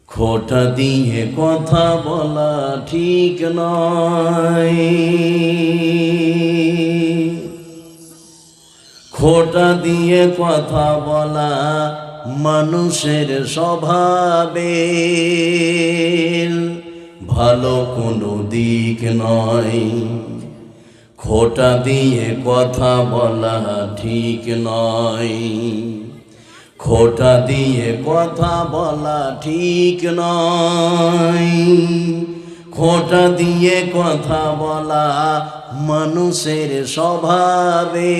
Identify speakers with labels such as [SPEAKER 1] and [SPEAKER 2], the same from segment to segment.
[SPEAKER 1] খোঁটা দিয়ে কথা বলা ঠিক নয়, খোঁটা দিয়ে কথা বলা মানুষের স্বভাবের ভালো কোনো দিক নয়। খোঁটা দিয়ে কথা বলা ঠিক নয়, খোঁটা দিয়ে কথা বলা ঠিক নয়, খোঁটা দিয়ে কথা বলা মানুষের স্বভাবের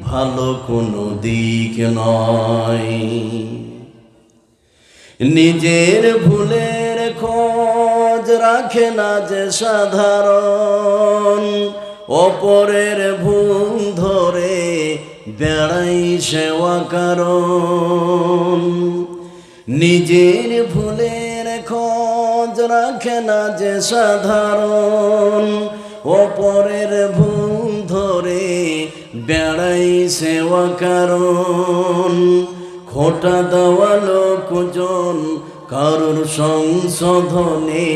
[SPEAKER 1] ভালো কোনো দিক নয়। নিজের ভুলের খোঁজ রাখে না যে সাধারণ, অপরের ভুল ধরে বেড়াই সেবা কারণ। নিজের ভুলের খোঁজ রাখে না যে সাধারণ, অপরের ভুল ধরে বেড়াই সেবা কারণ। খোঁটা দেওয়া লোকজন কারোর সংশোধনে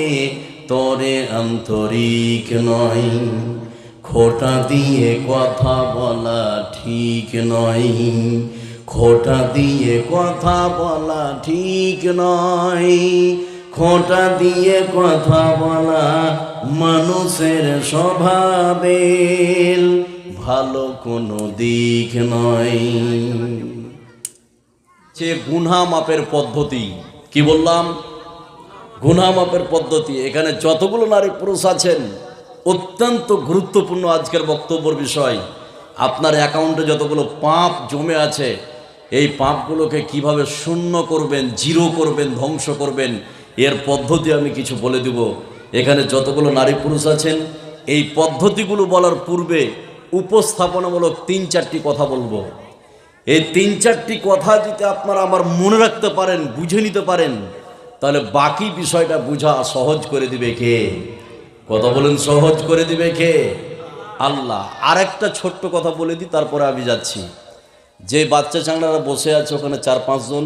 [SPEAKER 1] তরে আন্তরিক নয়। খোঁটা দিয়ে কথা বলা ঠিক নয়, খোঁটা দিয়ে কথা বলা ঠিক নয়, খোঁটা দিয়ে কথা বলা মানুষের স্বভাবের ভালো কোনো দিক নয়। যে গুনাহ মাপের পদ্ধতি, কি বললাম? গুনাহ মাপের পদ্ধতি। এখানে যতগুলো নারী পুরুষ আছেন অত্যন্ত গুরুত্বপূর্ণ আজকের বক্তব্যের বিষয়। আপনার অ্যাকাউন্টে যতগুলো পাপ জমে আছে, এই পাপগুলোকে কিভাবে শূন্য করবেন, জিরো করবেন, ধ্বংস করবেন, এর পদ্ধতি আমি কিছু বলে দেব। এখানে যতগুলো নারী পুরুষ আছেন এই পদ্ধতিগুলো বলার পূর্বে উপস্থাপনামূলক 3-4টি কথা বলবো। এই 3-4টি কথা যদি আপনারা আমার মনে রাখতে পারেন, বুঝে নিতে পারেন, তাহলে বাকি বিষয়টা বোঝা সহজ করে দিবে কে? কথা বলেন, সহজ করে দিবে কে? আল্লাহ। আরেকটা ছোট্ট কথা বলে দিই, তারপরে আমি যাচ্ছি। যে বাচ্চা চাংড়ারা বসে আছে ওখানে 4-5 জন,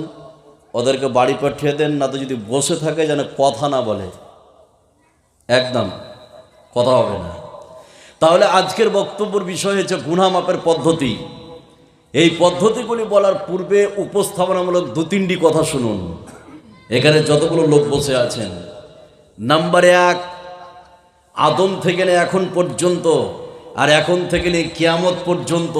[SPEAKER 1] ওদেরকে বাড়ি পাঠিয়ে দেন, না তো যদি বসে থাকে যেন কথা না বলে, একদম কথা হবে না। তাহলে আজকের বক্তব্যের বিষয় হচ্ছে গুনাহ মাপের পদ্ধতি। এই পদ্ধতিগুলি বলার পূর্বে উপস্থাপনামূলক 2-3টি কথা শুনুন। এখানে যতগুলো লোক বসে আছেন, নাম্বার 1, আদম থেকে নিয়ে এখন পর্যন্ত আর এখন থেকে নিয়ে কিয়ামত পর্যন্ত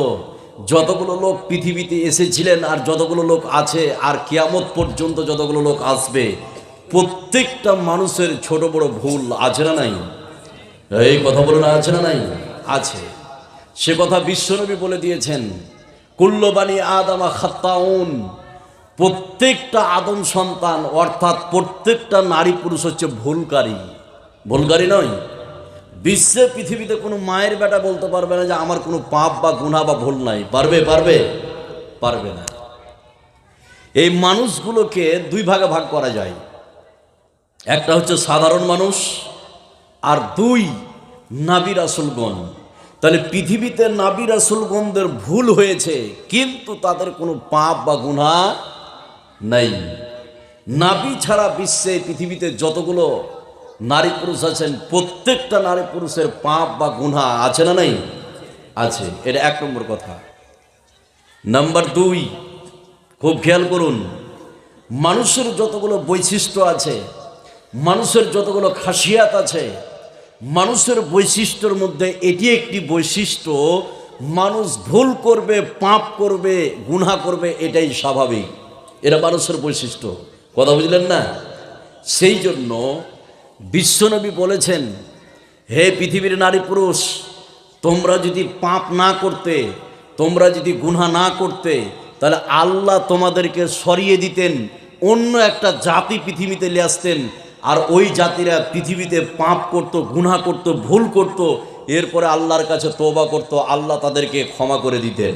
[SPEAKER 1] যতগুলো লোক পৃথিবীতে এসেছিলেন আর যতগুলো লোক আছে আর কিয়ামত পর্যন্ত যতগুলো লোক আসবে, প্রত্যেকটা মানুষের ছোট বড় ভুল আছে না নাই? এই কথা বলুন, আছে না নাই? আছে। সে কথা বিশ্বনবী বলে দিয়েছেন, কুল্লু বানি আদমা খাত্তাউন। প্রত্যেকটা আদম সন্তান অর্থাৎ প্রত্যেকটা নারী পুরুষ হচ্ছে ভুলকারী। ভুলকারী নয়? বিশ্বে পৃথিবীতে কোনো মায়ের বেটা বলতে পারবে না যে আমার কোনো পাপ বা গুনাহ বা ভুল নাই। পারবে? পারবে? পারবে না। এই মানুষগুলোকে 2 ভাগে ভাগ করা যায়। একটা হচ্ছে সাধারণ মানুষ, আর 2 নবী রাসূলগণ। তাহলে পৃথিবীতে নবী রাসূলগণদের ভুল হয়েছে, কিন্তু তাদের কোনো পাপ বা গুনাহ নাই। নবী ছাড়া বিশ্বে পৃথিবীতে যতগুলো নারী পুরুষ আছেন প্রত্যেকটা নারী পুরুষের পাপ বা গুনাহ আছে না নাই? আছে। এটা 1 নম্বর কথা। নাম্বার 2, খুব খেয়াল করুন, মানুষের যতগুলো বৈশিষ্ট্য আছে, মানুষের যতগুলো খাসিয়াত আছে, মানুষের বৈশিষ্ট্যের মধ্যে এটি একটি বৈশিষ্ট্য, মানুষ ভুল করবে, পাপ করবে, গুনাহ করবে, এটাই স্বাভাবিক। এটা মানুষের বৈশিষ্ট্য। কথা বুঝলেন না? সেই জন্য বিশ্বনবী বলেছেন, হে পৃথিবীর নারী পুরুষ, তোমরা যদি পাপ না করতে, তোমরা যদি গুনাহ না করতে, তাহলে আল্লাহ তোমাদেরকে সরিয়ে দিতেন, অন্য একটা জাতি পৃথিবীতে নিয়ে আসতেন, আর ওই জাতিরা পৃথিবীতে পাপ করত, গুনাহ করত, ভুল করত, এরপরে আল্লাহর কাছে তওবা করত, আল্লাহ তাদেরকে ক্ষমা করে দিতেন।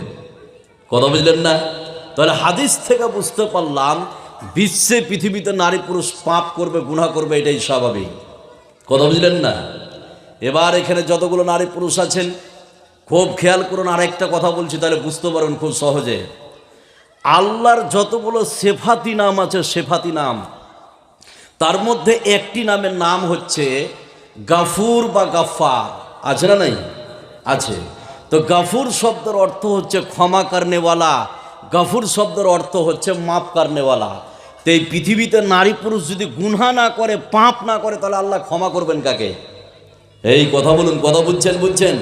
[SPEAKER 1] কথা বুঝলেন না? তাহলে হাদিস থেকে বুঝতে পারলাম বিশ্বে পৃথিবীতে নারী পুরুষ পাপ করবে, গুনাহ করবে, এটাই স্বাভাবিক। কথা বুঝলেন না? এবার এখানে যতগুলো নারী পুরুষ আছেন খুব খেয়াল করুন, আরেকটা কথা বলছি, তাহলে বুঝতে পারবেন খুব সহজে। আল্লাহর যতগুলো সেফাতি নাম আছে, সেফাতি নাম, তার মধ্যে একটি নামের নাম হচ্ছে গাফুর বা গাফফার। আছে না নাই? আছে। তো গাফুর শব্দের অর্থ হচ্ছে ক্ষমা করনেওয়ালা, গাফুর শব্দের অর্থ হচ্ছে মাফ করনেওয়ালা। তো এই পৃথিবীতে নারী পুরুষ যদি গুনাহ না করে, পাপ না করে, তাহলে আল্লাহ ক্ষমা করবেন কাকে? এই কথা বলুন, কথা বুঝছেন?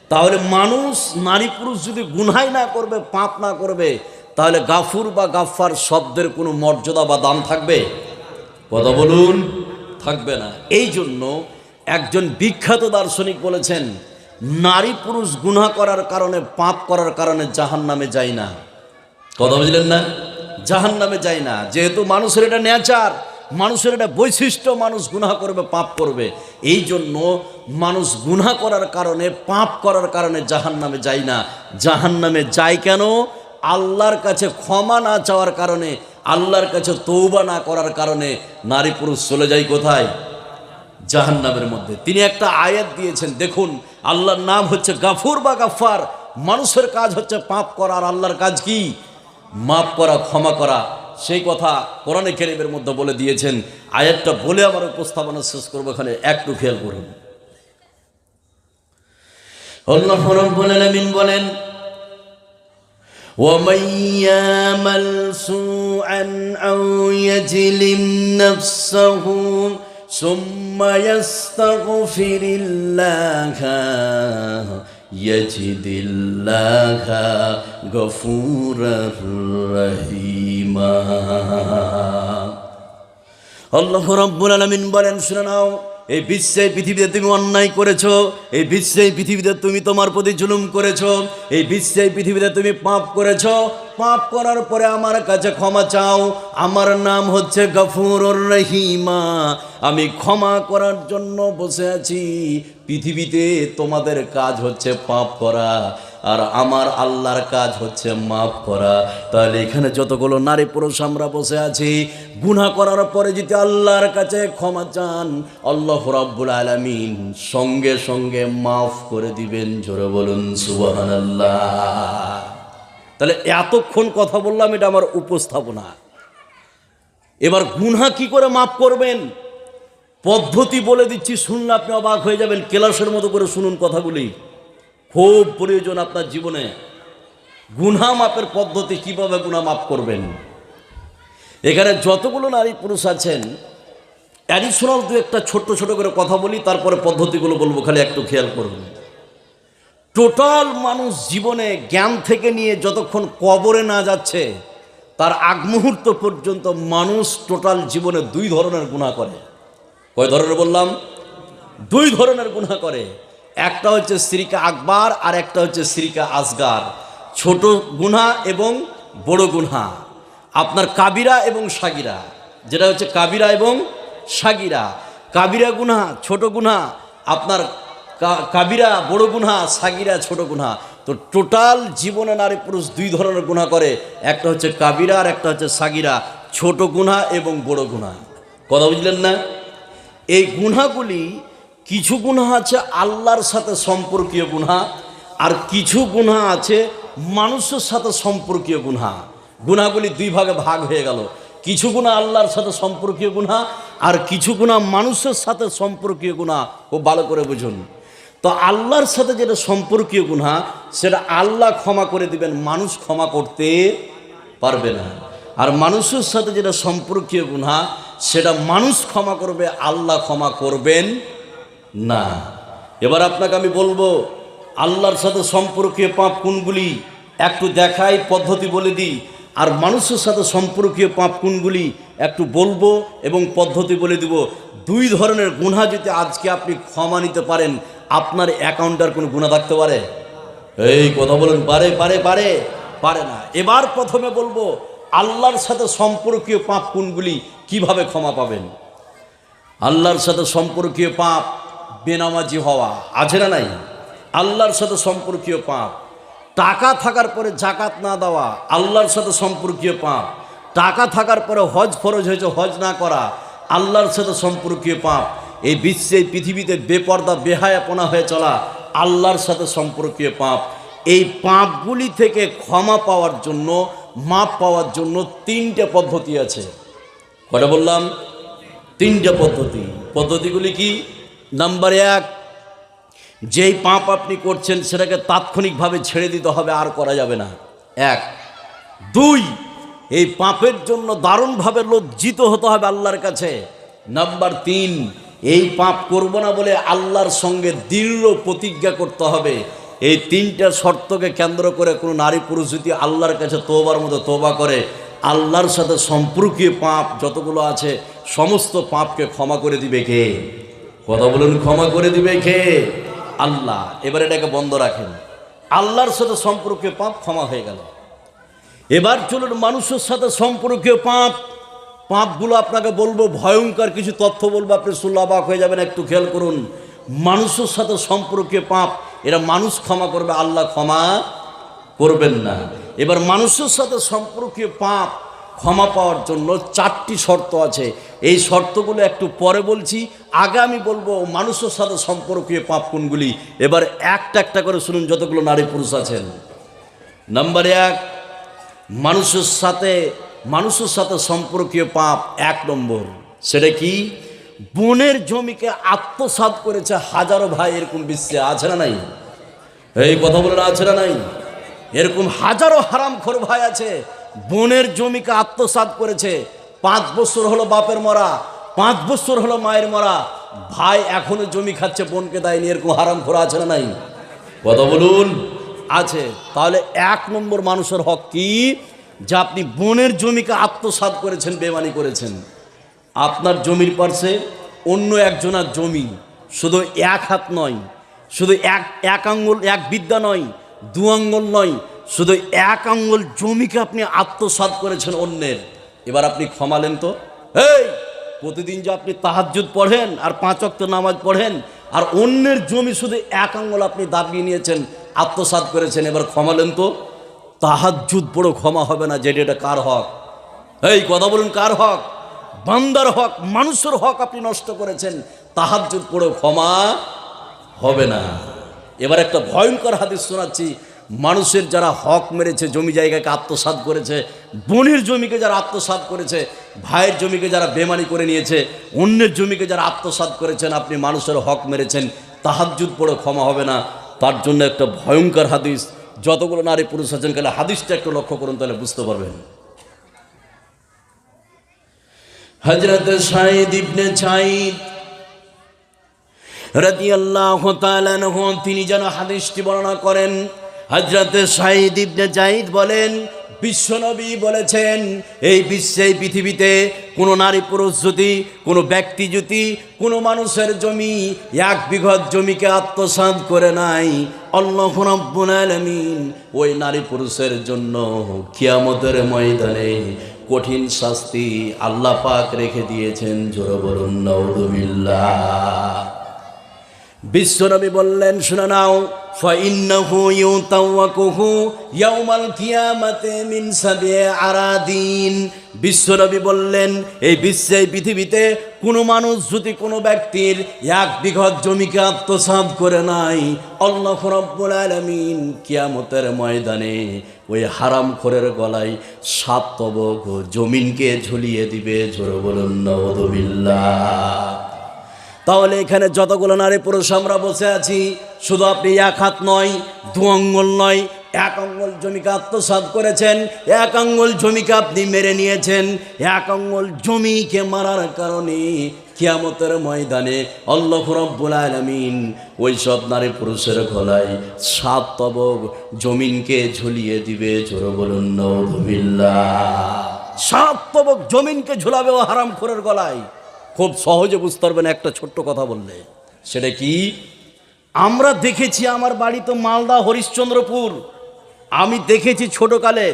[SPEAKER 1] তাহলে মানুষ, নারী পুরুষ যদি গুনাহ না করবে, পাপ না করবে, তাহলে গাফুর বা গাফফার শব্দের কোনো মর্যাদা বা দাম থাকবে? কথা বলুন, থাকবে না। এই জন্য একজন বিখ্যাত দার্শনিক বলেছেন, নারী পুরুষ গুনাহ করার কারণে, পাপ করার কারণে জাহান্নামে যায় না। কথা বুঝলেন না? জাহান্নামে যায় না। যেহেতু মানুষের এটা নেচার, মানুষের এটা বৈশিষ্ট্য, মানুষ গুনাহ করবে, পাপ করবে। এই জন্য মানুষ গুনাহ করার কারণে, পাপ করার কারণে জাহান্নামে যায় না। জাহান্নামে যায় কেন? আল্লাহর কাছে ক্ষমা না চাওয়ার কারণে, আল্লাহর কাছে তওবা না করার কারণে নারী পুরুষ চলে যায় কোথায়? জাহান্নামের মধ্যে। তিনি একটা আয়াত দিয়েছেন, দেখুন, আল্লাহর নাম হচ্ছে গাফুর বা গাফফার। মানুষের কাজ হচ্ছে পাপ করা, আর আল্লাহর কাজ কি? মাফ করা, ক্ষমা করা। সেই কথা কোরআনে কারীমের মধ্যে বলে দিয়েছেন। আয়াতটা বলে আমার উপস্থাপনা শেষ করবো, এখানে একটু খেয়াল করুন। আল্লাহ রাব্বুল আলামিন বলেন, وَمَن يَعْمَلْ سُوءًا أَوْ يَظْلِمْ نَفْسَهُ ثُمَّ يَسْتَغْفِرِ اللَّهَ يَجِدِ اللَّهَ غَفُورًا رَّحِيمًا। আল্লাহ রাব্বুল আলামিন বলেন, শুনে নাও, এই বিশ্বে পৃথিবীতে তুমি অন্যায় করেছো, এই বিশ্বে পৃথিবীতে তুমি তোমার প্রতি জুলুম করেছো, এই বিশ্বে পৃথিবীতে তুমি পাপ করেছো। পাপ করার পরে আমার কাছে ক্ষমা চাও। আমার নাম হচ্ছে গফুরুর রহিমা। আমি ক্ষমা করার জন্য বসে আছি। পৃথিবীতে তোমাদের কাজ হচ্ছে পাপ করা, আর আমার আল্লাহর কাজ হচ্ছে মাফ করা। তাহলে এখানে যতগুলো নারী পুরুষ আমরা বসে আছি, গুনাহ করার পরে যদি আল্লাহর কাছে ক্ষমা চান, আল্লাহ রাব্বুল আলামিন সঙ্গে সঙ্গে মাফ করে দিবেন। জোরে বলুন সুবহানাল্লাহ। তাহলে এতক্ষণ কথা বললাম, এটা আমার উপস্থাপনা। এবার গুনাহ কি করে মাফ করবেন পদ্ধতি বলে দিচ্ছি, শুনলে আপনি অবাক হয়ে যাবেন। ক্লাসের মতো করে শুনুন কথাগুলি, খুব প্রয়োজন আপনার জীবনে। গুনাহ মাপের পদ্ধতি, কিভাবে গুনাহ মাফ করবেন। এখানে যতগুলো নারী পুরুষ আছেন, অ্যাডিশনাল দু একটা ছোট্ট ছোট করে কথা বলি, তারপরে পদ্ধতিগুলো বলবো, খালি একটু খেয়াল করুন। টোটাল মানুষ জীবনে জ্ঞান থেকে নিয়ে যতক্ষণ কবরে না যাচ্ছে, তার আগ মুহূর্ত পর্যন্ত মানুষ টোটাল জীবনে দুই ধরনের গুনাহ করে। কয় ধরনের বললাম? দুই ধরনের গুনাহ করে। একটা হচ্ছে শিরকে আকবার, আর একটা হচ্ছে শিরকে আসগার। ছোট গুনাহ এবং বড় গুনাহ, আপনার কাবিরা এবং সাগিরা। যেটা হচ্ছে কাবিরা এবং সাগিরা। কাবিরা গুনাহ ছোট গুনাহ, আপনার কাবিরা বড় গুনাহ, সাগিরা ছোট গুনাহ। তো টোটাল জীবনে নারী পুরুষ দুই ধরনের গুনাহ করে, একটা হচ্ছে কাবিরা আর একটা হচ্ছে সাগিরা। ছোট গুনাহ এবং বড় গুনাহ। কথা বুঝলেন না? এই গুনাহগুলি, কিছু গুনাহ আছে আল্লাহর সাথে সম্পর্কীয় গুনাহ, আর কিছু গুনাহ আছে মানুষের সাথে সম্পর্কীয় গুনাহ। গুনাহগুলি দুই ভাগে ভাগ হয়ে গেল। কিছু গুনাহ আল্লাহর সাথে সম্পর্কীয় গুনাহ, আর কিছু গুনাহ মানুষের সাথে সম্পর্কীয় গুনাহ। খুব ভালো করে বুঝুন। তো আল্লাহর সাথে যেটা সম্পর্কীয় গুনাহ, সেটা আল্লাহ ক্ষমা করে দিবেন, মানুষ ক্ষমা করতে পারবে না। আর মানুষের সাথে যেটা সম্পর্কীয় গুনাহ, সেটা মানুষ ক্ষমা করবে, আল্লাহ ক্ষমা করবেন না। এবার আপনাকে আমি বলবো, আল্লাহর সাথে সম্পর্কীয় পাপ কোনগুলি একটু দেখাই, পদ্ধতি বলে দিই। আর মানুষের সাথে সম্পর্কীয় পাপ কোনগুলি একটু বলবো এবং পদ্ধতি বলে দিব। দুই ধরনের গুনাহ যদি আজকে আপনি ক্ষমা নিতে পারেন, আপনার অ্যাকাউন্টে আর কোনো গুনাহ থাকতে পারে? এই কথা বলেন, পারে? পারে? পারে? পারে না। এবার প্রথমে বলবো, আল্লাহর সাথে সম্পর্কীয় পাপ কোনগুলি, কিভাবে ক্ষমা পাবেন। আল্লাহর সাথে সম্পর্কীয় পাপ, বেনামাজি হওয়া, আছে না নাই? আল্লাহর সাথে সম্পর্কীয় পাপ। টাকা থাকার পরে জাকাত না দেওয়া, আল্লাহর সাথে সম্পর্কীয় পাপ। টাকা থাকার পরে হজ ফরজ হয়েছে, হজ না করা, আল্লাহর সাথে সম্পর্কীয় পাপ। এই বিশ্বে, পৃথিবীতে বেপর্দা বেহায়াপনা হয়ে চলা, আল্লাহর সাথে সম্পর্কীয় পাপ। এই পাপগুলি থেকে ক্ষমা পাওয়ার জন্য মাপ পাওয়ার জন্য 3টে পদ্ধতি আছে। কটা বললাম? 3টে পদ্ধতি। পদ্ধতিগুলি কি? নাম্বার 1, যেই পাপ আপনি করছেন সেটাকে তাৎক্ষণিকভাবে ছেড়ে দিতে হবে, আর করা যাবে না। 1। 2, এই পাপের জন্য দারুণভাবে লজ্জিত হতে হবে আল্লাহর কাছে। নাম্বার 3, এই পাপ করব না বলে আল্লাহর সঙ্গে দৃঢ় প্রতিজ্ঞা করতে হবে। এই 3টা শর্তকে কেন্দ্র করে কোনো নারী পুরুষ যদি আল্লাহর কাছে তওবার মতো তওবা করে, আল্লাহর সাথে সম্পর্কীয় পাপ যতগুলো আছে সমস্ত পাপকে ক্ষমা করে দিবে কে? কথা বলুন, ক্ষমা করে দিবে কে? আল্লাহ। এবার এটাকে বন্ধ রাখেন, আল্লাহর সাথে সম্পর্কীয় পাপ ক্ষমা হয়ে গেল। এবার চলুন মানুষের সাথে সম্পর্কীয় পাপগুলো আপনাকে বলবো, ভয়ঙ্কর কিছু তথ্য বলবো, আপনি শুনলে অবাক হয়ে যাবেন। একটু খেয়াল করুন। মানুষের সাথে সম্পর্কীয় পাপ, এরা মানুষ ক্ষমা করবে, আল্লাহ ক্ষমা করবেন না। এবার মানুষের সাথে সম্পর্কীয় পাপ ক্ষমা পাওয়ার জন্য 4টি শর্ত আছে। এই শর্তগুলো একটু পরে বলছি, আগে আমি বলবো মানুষের সাথে সম্পর্কীয় পাপ কোনগুলি। এবার একটা একটা করে শুনুন, যতগুলো নারী পুরুষ আছেন। নাম্বার 1, মানুষের সাথে সম্পর্কীয় পাপ 1 নম্বর, সেটা কি? বোনের জমিকে আত্মসাৎ করেছে হাজারো ভাই। এরকম বিশ্বে আছে না নাই? এই কথা বলেন, আছে না নাই? এরকম হাজারো হারামখোর ভাই আছে, বোনের জমিকে আত্মসাৎ করেছে। 5 বছর হলো বাপের মরা, 5 বছর হলো মায়ের মরা, ভাই এখনো জমি খাচ্ছে, বোনকে দেয়নি। এরকম হারামখোর আছে না নাই? কথা বলুন, আছে। তাহলে 1 নম্বর মানুষের হক কি? যে আপনি বোনের জমিকে আত্মসাৎ করেছেন, বেমানি করেছেন। আপনার জমির পাশে অন্য একজনের জমি, শুধু 1 হাত নয়, শুধু এক আঙ্গুল, 1 বিদ্যা নয়, 2 আঙ্গুল নয়, শুধু 1 আঙ্গুল জমিকে আপনি আত্মসাৎ করেছেন অন্যের। এবার আপনি ক্ষমালেন তো? এই প্রতিদিন যে আপনি তাহাজ্জুদ পড়েন আর 5 ওয়াক্ত নামাজ পড়েন, আর অন্যের জমি শুধু 1 আঙ্গুল আপনি দাবিয়ে নিয়েছেন, আত্মসাৎ করেছেন, এবার ক্ষমালেন তো? তাহাজ্জুদ পড়ো ক্ষমা হবে না। যেটা এটা কার হক? এই কথা বলুন, কার হক? বান্দার হক, মানুষের হক আপনি নষ্ট করেছেন, তাহাজ্জুদ পড়ো ক্ষমা হবে না। এবার একটা ভয়ঙ্কর হাদিস শোনাচ্ছি। মানুষের যারা হক মেরেছে, জমি জায়গাকে আত্মসাৎ করেছে, বোনের জমিকে যারা আত্মসাৎ করেছে, ভাইয়ের জমিকে যারা বেমানি করে নিয়েছে, অন্যের জমিকে যারা আত্মসাৎ করেছেন, আপনি মানুষের হক মেরেছেন, তাহাজ্জুদ পড়ো ক্ষমা হবে না। তার জন্য একটা ভয়ঙ্কর হাদিস। যতগুলো নারী পুরুষ আছেন, গেলে হাদিসটা একটু লক্ষ্য করুন, তাহলে বুঝতে পারবেন। হযরত সাঈদ ইবনে যায়েদ রাদিয়াল্লাহু তাআলা আনহু তিনি যেন হাদিসটি বর্ণনা করেন। হযরত সাঈদ ইবনে যায়েদ বলেন, বিশ্বনবী বলেছেন, এই বিশ্বে, পৃথিবীতে কোনো নারী পুরুষ যদি, কোনো ব্যক্তি যদি কোনো মানুষের জমি 1 বিঘত জমিকে আত্মসাৎ করে নাই, আল্লাহু রাব্বুল আলামিন ওই নারী পুরুষের জন্য কিয়ামতের ময়দানে কঠিন শাস্তি আল্লাহ পাক রেখে দিয়েছেন। জোরে বলুন নাউযুবিল্লাহ। বিশ্বনবী বললেন, শুনে নাও, ফাইন্নাহু ইউতাওয়াকুহু ইয়াউমাল কিয়ামাতি মিন সাব'i আরাদিন। বিশ্বনবী বললেন, এই বিশ্বে, পৃথিবীতে কোনো মানুষ যদি কোনো ব্যক্তির 1 বিঘত জমিকে আত্মসাৎ করে নাই, আল্লাহু রাব্বুল আলামিন কিয়ামতের ময়দানে ওই হারামখোরের গলায় 7 তবক জমিনকে ঝুলিয়ে দিবে। জোরে বলুন নাউযুবিল্লাহ। তাহলে এখানে যতগুলো নারী পুরুষ আমরা বসে আছি, শুধু আপনি 1 হাত নয়, 2 আঙ্গুল নয়, 1 আঙ্গুল জমিকে আত্মসাৎ করেছেন, 1 আঙ্গুল জমিকে আপনি মেরে নিয়েছেন। 1 আঙ্গুল জমিকে মারার কারণে কিয়ামতের ময়দানে আল্লাহু রাব্বুল আলামিন ওই সব নারী পুরুষের গলায় 7 তবক জমিনকে ঝুলিয়ে দিবে। জোরে বলুন নাউযুবিল্লাহ। 7 তবক জমিনকে ঝুলাবে ও হারামখোরের গলায়। খুব সহজে বুঝতে পারবেন একটা ছোট্ট কথা বললে। সেটা কি? আমরা দেখেছি, আমার বাড়ি তো মালদা হরিশ্চন্দ্রপুর, আমি দেখেছি ছোটকালে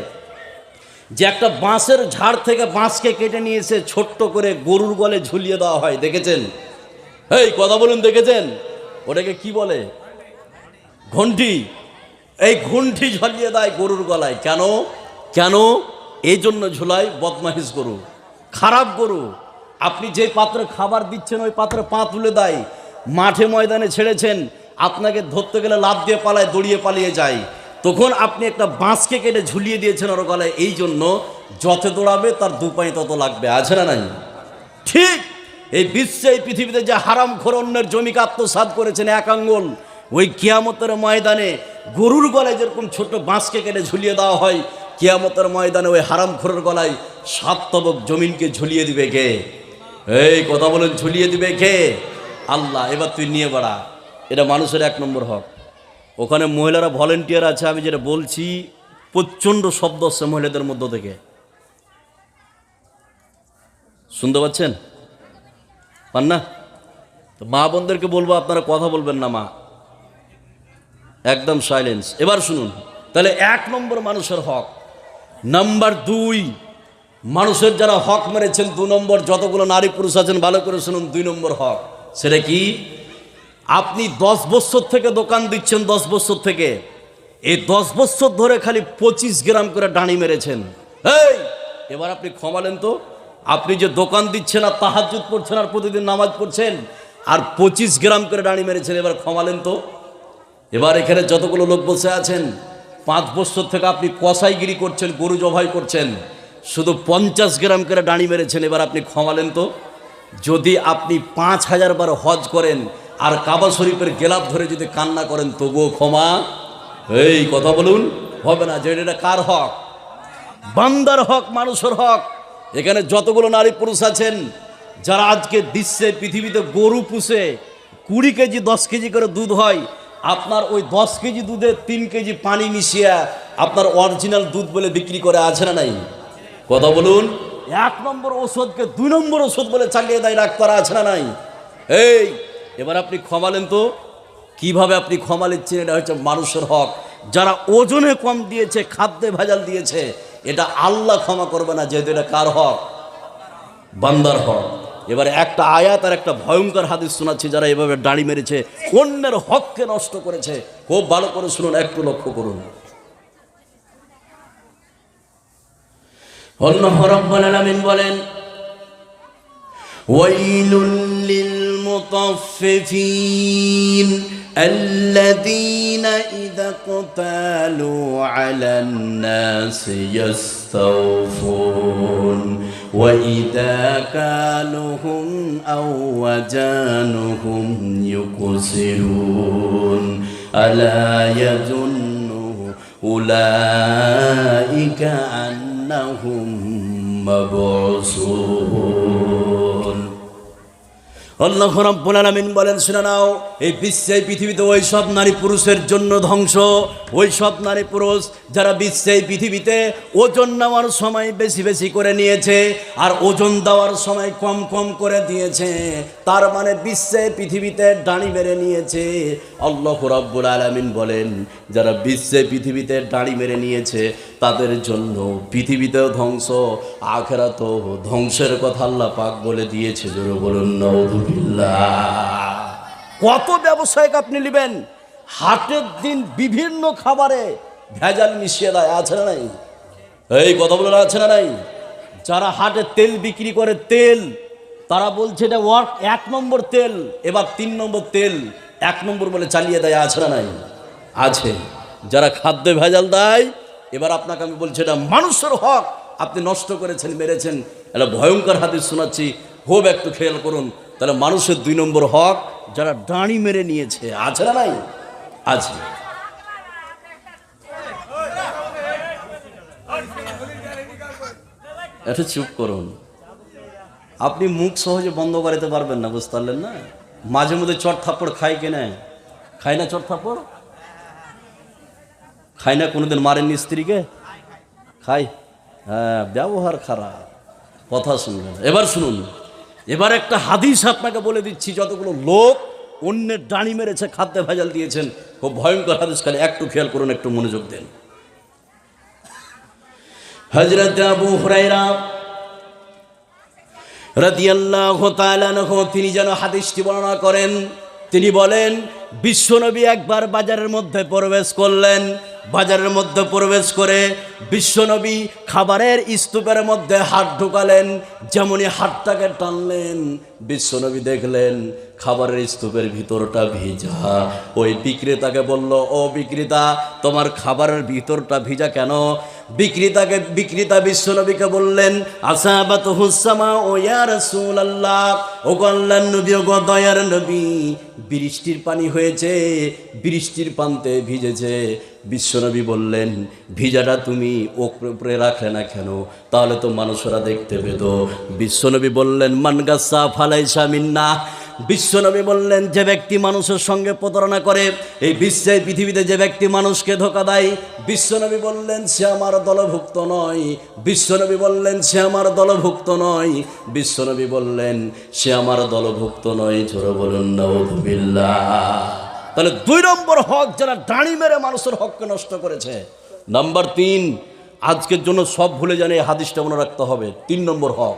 [SPEAKER 1] যে একটা বাঁশের ঝাড় থেকে বাঁশকে কেটে নিয়ে এসে ছোট্ট করে গরুর গলে ঝুলিয়ে দেওয়া হয়। দেখেছেন? এই কথা বলুন, দেখেছেন? ওটাকে কি বলে? ঘন্টি। এই ঘন্টি ঝুলিয়ে দেয় গরুর গলায়। কেন? কেন? এই জন্য ঝুলায়, বদমাইশ গরু, খারাপ গরু। আপনি যে পাত্রে খাবার দিচ্ছেন ওই পাত্রে পা তুলে দেয়। মাঠে ময়দানে ছেড়েছেন, আপনাকে ধরতে গেলে লাফ দিয়ে পালায়, দৌড়িয়ে পালিয়ে যায়। তখন আপনি একটা বাঁশকে কেটে ঝুলিয়ে দিয়েছেন ওর গলায়, এই জন্য যত দৌড়াবে তার দু পায়ে তত লাগবে, আছে না নাই? ঠিক এই বিশ্বে এই পৃথিবীতে যে হারামখোর অন্যের জমিকে আত্মসাৎ করেছেন এক আঙ্গুল, ওই কিয়ামতের ময়দানে গরুর গলায় যেরকম ছোট বাঁশকে কেটে ঝুলিয়ে দেওয়া হয়, কিয়ামতের ময়দানে ওই হারামখোরের গলায় 7 তবক জমিনকে ঝুলিয়ে দিবে কে? এই কথা বলেন, ঝুলিয়ে দিবে কে? আল্লাহ। এবার তুই নিয়ে বাড়া, এটা মানুষের 1 নম্বর হক। ওখানে মহিলারা ভলেন্টিয়ার আছে, আমি যেটা বলছি প্রচণ্ড শব্দ হচ্ছে মহিলাদের মধ্য থেকে, শুনতে পাচ্ছেন? পান না? তো মা বোনদেরকে বলবো আপনারা কথা বলবেন না, মা একদম সাইলেন্স। এবার শুনুন, তাহলে 1 নম্বর মানুষের হক। নাম্বার 2, মানুষের যারা হক মেরেছেন 2 নম্বর, যতগুলো নারী পুরুষ আছেন ভালো করে শুনুন, 2 নম্বর হক সেটা কি? আপনি 10 বছর থেকে দোকান দিচ্ছেন, 10 বছর থেকে, এই 10 বছর ধরে খালি 25 গ্রাম করে ডানি মেরেছেন। এই এবার আপনি ক্ষমালেন তো? আপনি যে দোকান দিচ্ছেন আর তাহাজ্জুদ পড়ছেন আর প্রতিদিন নামাজ পড়ছেন আর 25 গ্রাম করে ডানি মেরেছেন, এবার ক্ষমালেন তো? এবার এখানে যতগুলো লোক বসে আছেন, 5 বছর থেকে আপনি কসাইগিরি করছেন, গরু জবাই করছেন, শুধু 50 গ্রাম করে ডানি মেরেছেন, এবার আপনি ক্ষমালেন তো? যদি আপনি 5000 বার হজ করেন আর কাবা শরীফের গেলাপ ধরে যদি কান্না করেন, তবুও ক্ষমা এই কথা বলুন হবে না। যে এটা কার হক? বান্দার হক, মানুষের হক। এখানে যতগুলো নারী পুরুষ আছেন যারা আজকে বিশ্বে পৃথিবীতে গরু পুষে 20 কেজি 10 কেজি করে দুধ হয়, আপনার ওই 10 কেজি দুধে 3 কেজি পানি মিশিয়ে আপনার অরিজিনাল দুধ বলে বিক্রি করে, আছে না নাই? কথা বলুন। 1 নম্বর ওষুধকে 2 নম্বর ওষুধ বলে চালিয়ে দেয় ডাক্তার, আছে না নাই? এই এবার আপনি ক্ষমালেন তো? কিভাবে আপনি ক্ষমা নিচ্ছেন? এটা হচ্ছে মানুষের হক। যারা ওজনে কম দিয়েছে, খাদ্যে ভেজাল দিয়েছে, এটা আল্লাহ ক্ষমা করবে না, যেহেতু এটা কার হক? বান্দার হক। এবারে একটা আয়াত আর একটা ভয়ঙ্কর হাদিস শোনাচ্ছি, যারা এভাবে দাড়ি মেরেছে, অন্যের হককে নষ্ট করেছে। খুব ভালো করে শুনুন, একটু লক্ষ্য করুন। আল্লাহ রাব্বুল আলামিন বলেন, ওয়াইলুল লিল মুতাফফিফিন আল্লাযীনা ইযা ক্তালু আলান নাসি ইস্তাওফুন ওয়া ইযা কালুহুম আও ওয়াজানুহুম ইউকসিরুন আলা ইয়াযুন্নু উলাইকা আন্নাহুম মাবউসুন। আল্লাহ রাব্বুল আলামিন বলেন, শুনে নাও, এই বিশ্বে পৃথিবীতে ওই সব নারী পুরুষের জন্য ধ্বংস, ওই সব নারী পুরুষ যারা বিশ্বে পৃথিবীতে ওজন নেওয়ার সময় বেশি বেশি করে নিয়েছে আর ওজন দেওয়ার সময় কম কম করে দিয়েছে, তার মানে বিশ্বে পৃথিবীতে ডাঁড়ি মেরে নিয়েছে। আল্লাহ রাব্বুল আলামিন বলেন, যারা বিশ্বে পৃথিবীতে ডাঁড়ি মেরে নিয়েছে তাদের জন্য পৃথিবীতেও ধ্বংস, আখিরাতেও ধ্বংসের কথা আল্লাহ পাক বলে দিয়েছে। জোরে বলুন নাউযুবিল্লাহ। কত ব্যবসায়িক আপনি নেবেন, হাটের দিন বিভিন্ন খাবারে ভেজাল মিশিয়ে দেয়, আছে না নাই? এই কথা বলে আছে না নাই? যারা হাটে তেল বিক্রি করে, তেল তারা বলছে এটা 1 নম্বর তেল, এবার 3 নম্বর তেল 1 নম্বর বলে চালিয়ে দেয়, আছে না নাই? আছে। যারা খাদ্যে ভেজাল দেয়, এবার আপনাকে আমি বলছি এটা মানুষের হক, আপনি নষ্ট করেছেন, মেরেছেন। এটা ভয়ঙ্কর হাদিস শোনাচ্ছি, খুব একটু খেয়াল করুন। তাহলে মানুষের 2 নম্বর হক যারা ডাঁড়ি মেরে নিয়েছে, আছে না নাই? আছে। এটা চুপ করুন, আপনি মুখ সহজে বন্ধ করতে পারবেন না, বুঝতে পারলেন না? মাঝে মধ্যে চট থাপ্পড় খায় কেনে, খায় না? চট থাপ্পড় খায় না? কোনোদিন মারেননি স্ত্রীকে? খায়। হ্যাঁ, ব্যবহার খারাপ, কথা শুনবেন। এবার শুনুন, এবার একটা হাদিস আপনাকে বলে দিচ্ছি, যতগুলো লোক অন্যের ডাঁড়ি মেরেছে, খাদ্যে ভেজাল দিয়েছেন, খুব ভয়ঙ্কর হাদিস, খালি একটু খেয়াল করুন, একটু মনোযোগ দেন। হযরত আবু হুরায়রা রাদিয়াল্লাহু তাআলা আনহু তিনি যেন হাদিসটি বর্ণনা করেন। তিনি বলেন, বিশ্বনবী একবার বাজারের মধ্যে প্রবেশ করলেন, বাজারের মধ্যে প্রবেশ করে বিশ্বনবী খাবারের স্তূপের মধ্যে হাত ঢুকালেন। যেমনই হাতটাকে টানলেন, বিশ্বনবী দেখলেন খাবারের স্তূপের ভিতরটা ভিজা। ওই বিক্রেতাকে বলল, ও বিক্রেতা, তোমার খাবারের ভিতরটা ভিজা কেন? বিক্রেতা বিশ্বনবীকে বললেন, আসাবাতহু সামা ও ইয়া রাসূলুল্লাহ, ও আল্লাহর নবী, ও দয়ার নবী, বৃষ্টির পানি হয়েছে, বৃষ্টির পানিতে ভিজেছে। বিশ্বনবী বললেন, ভিজাটা তুমি উপরে রাখলে না কেন? তাহলে তো মানুষরা দেখতে পেত। বিশ্বনবী বললেন, মান গাসা ফালাইসা মিন্না। বিশ্বনবী বললেন, যে ব্যক্তি মানুষের সঙ্গে প্রতারণা করে, এই বিশ্বের পৃথিবীতে যে ব্যক্তি মানুষকে ধোঁকা দেয়, বিশ্বনবী বললেন সে আমার দলভুক্ত নয়। বিশ্বনবী বললেন সে আমার দলভুক্ত নয়। বিশ্বনবী বললেন সে আমার দলভুক্ত নয়। জোরে বলুন নাউযুবিল্লাহ। তাহলে 2 নম্বর হক, যারা ডাঁড়ি মেরে মানুষের হককে নষ্ট করেছে। নাম্বার 3, আজকের জন্য সব ভুলে জানে, এই হাদিসটা মনে রাখতে হবে। 3 নম্বর হক,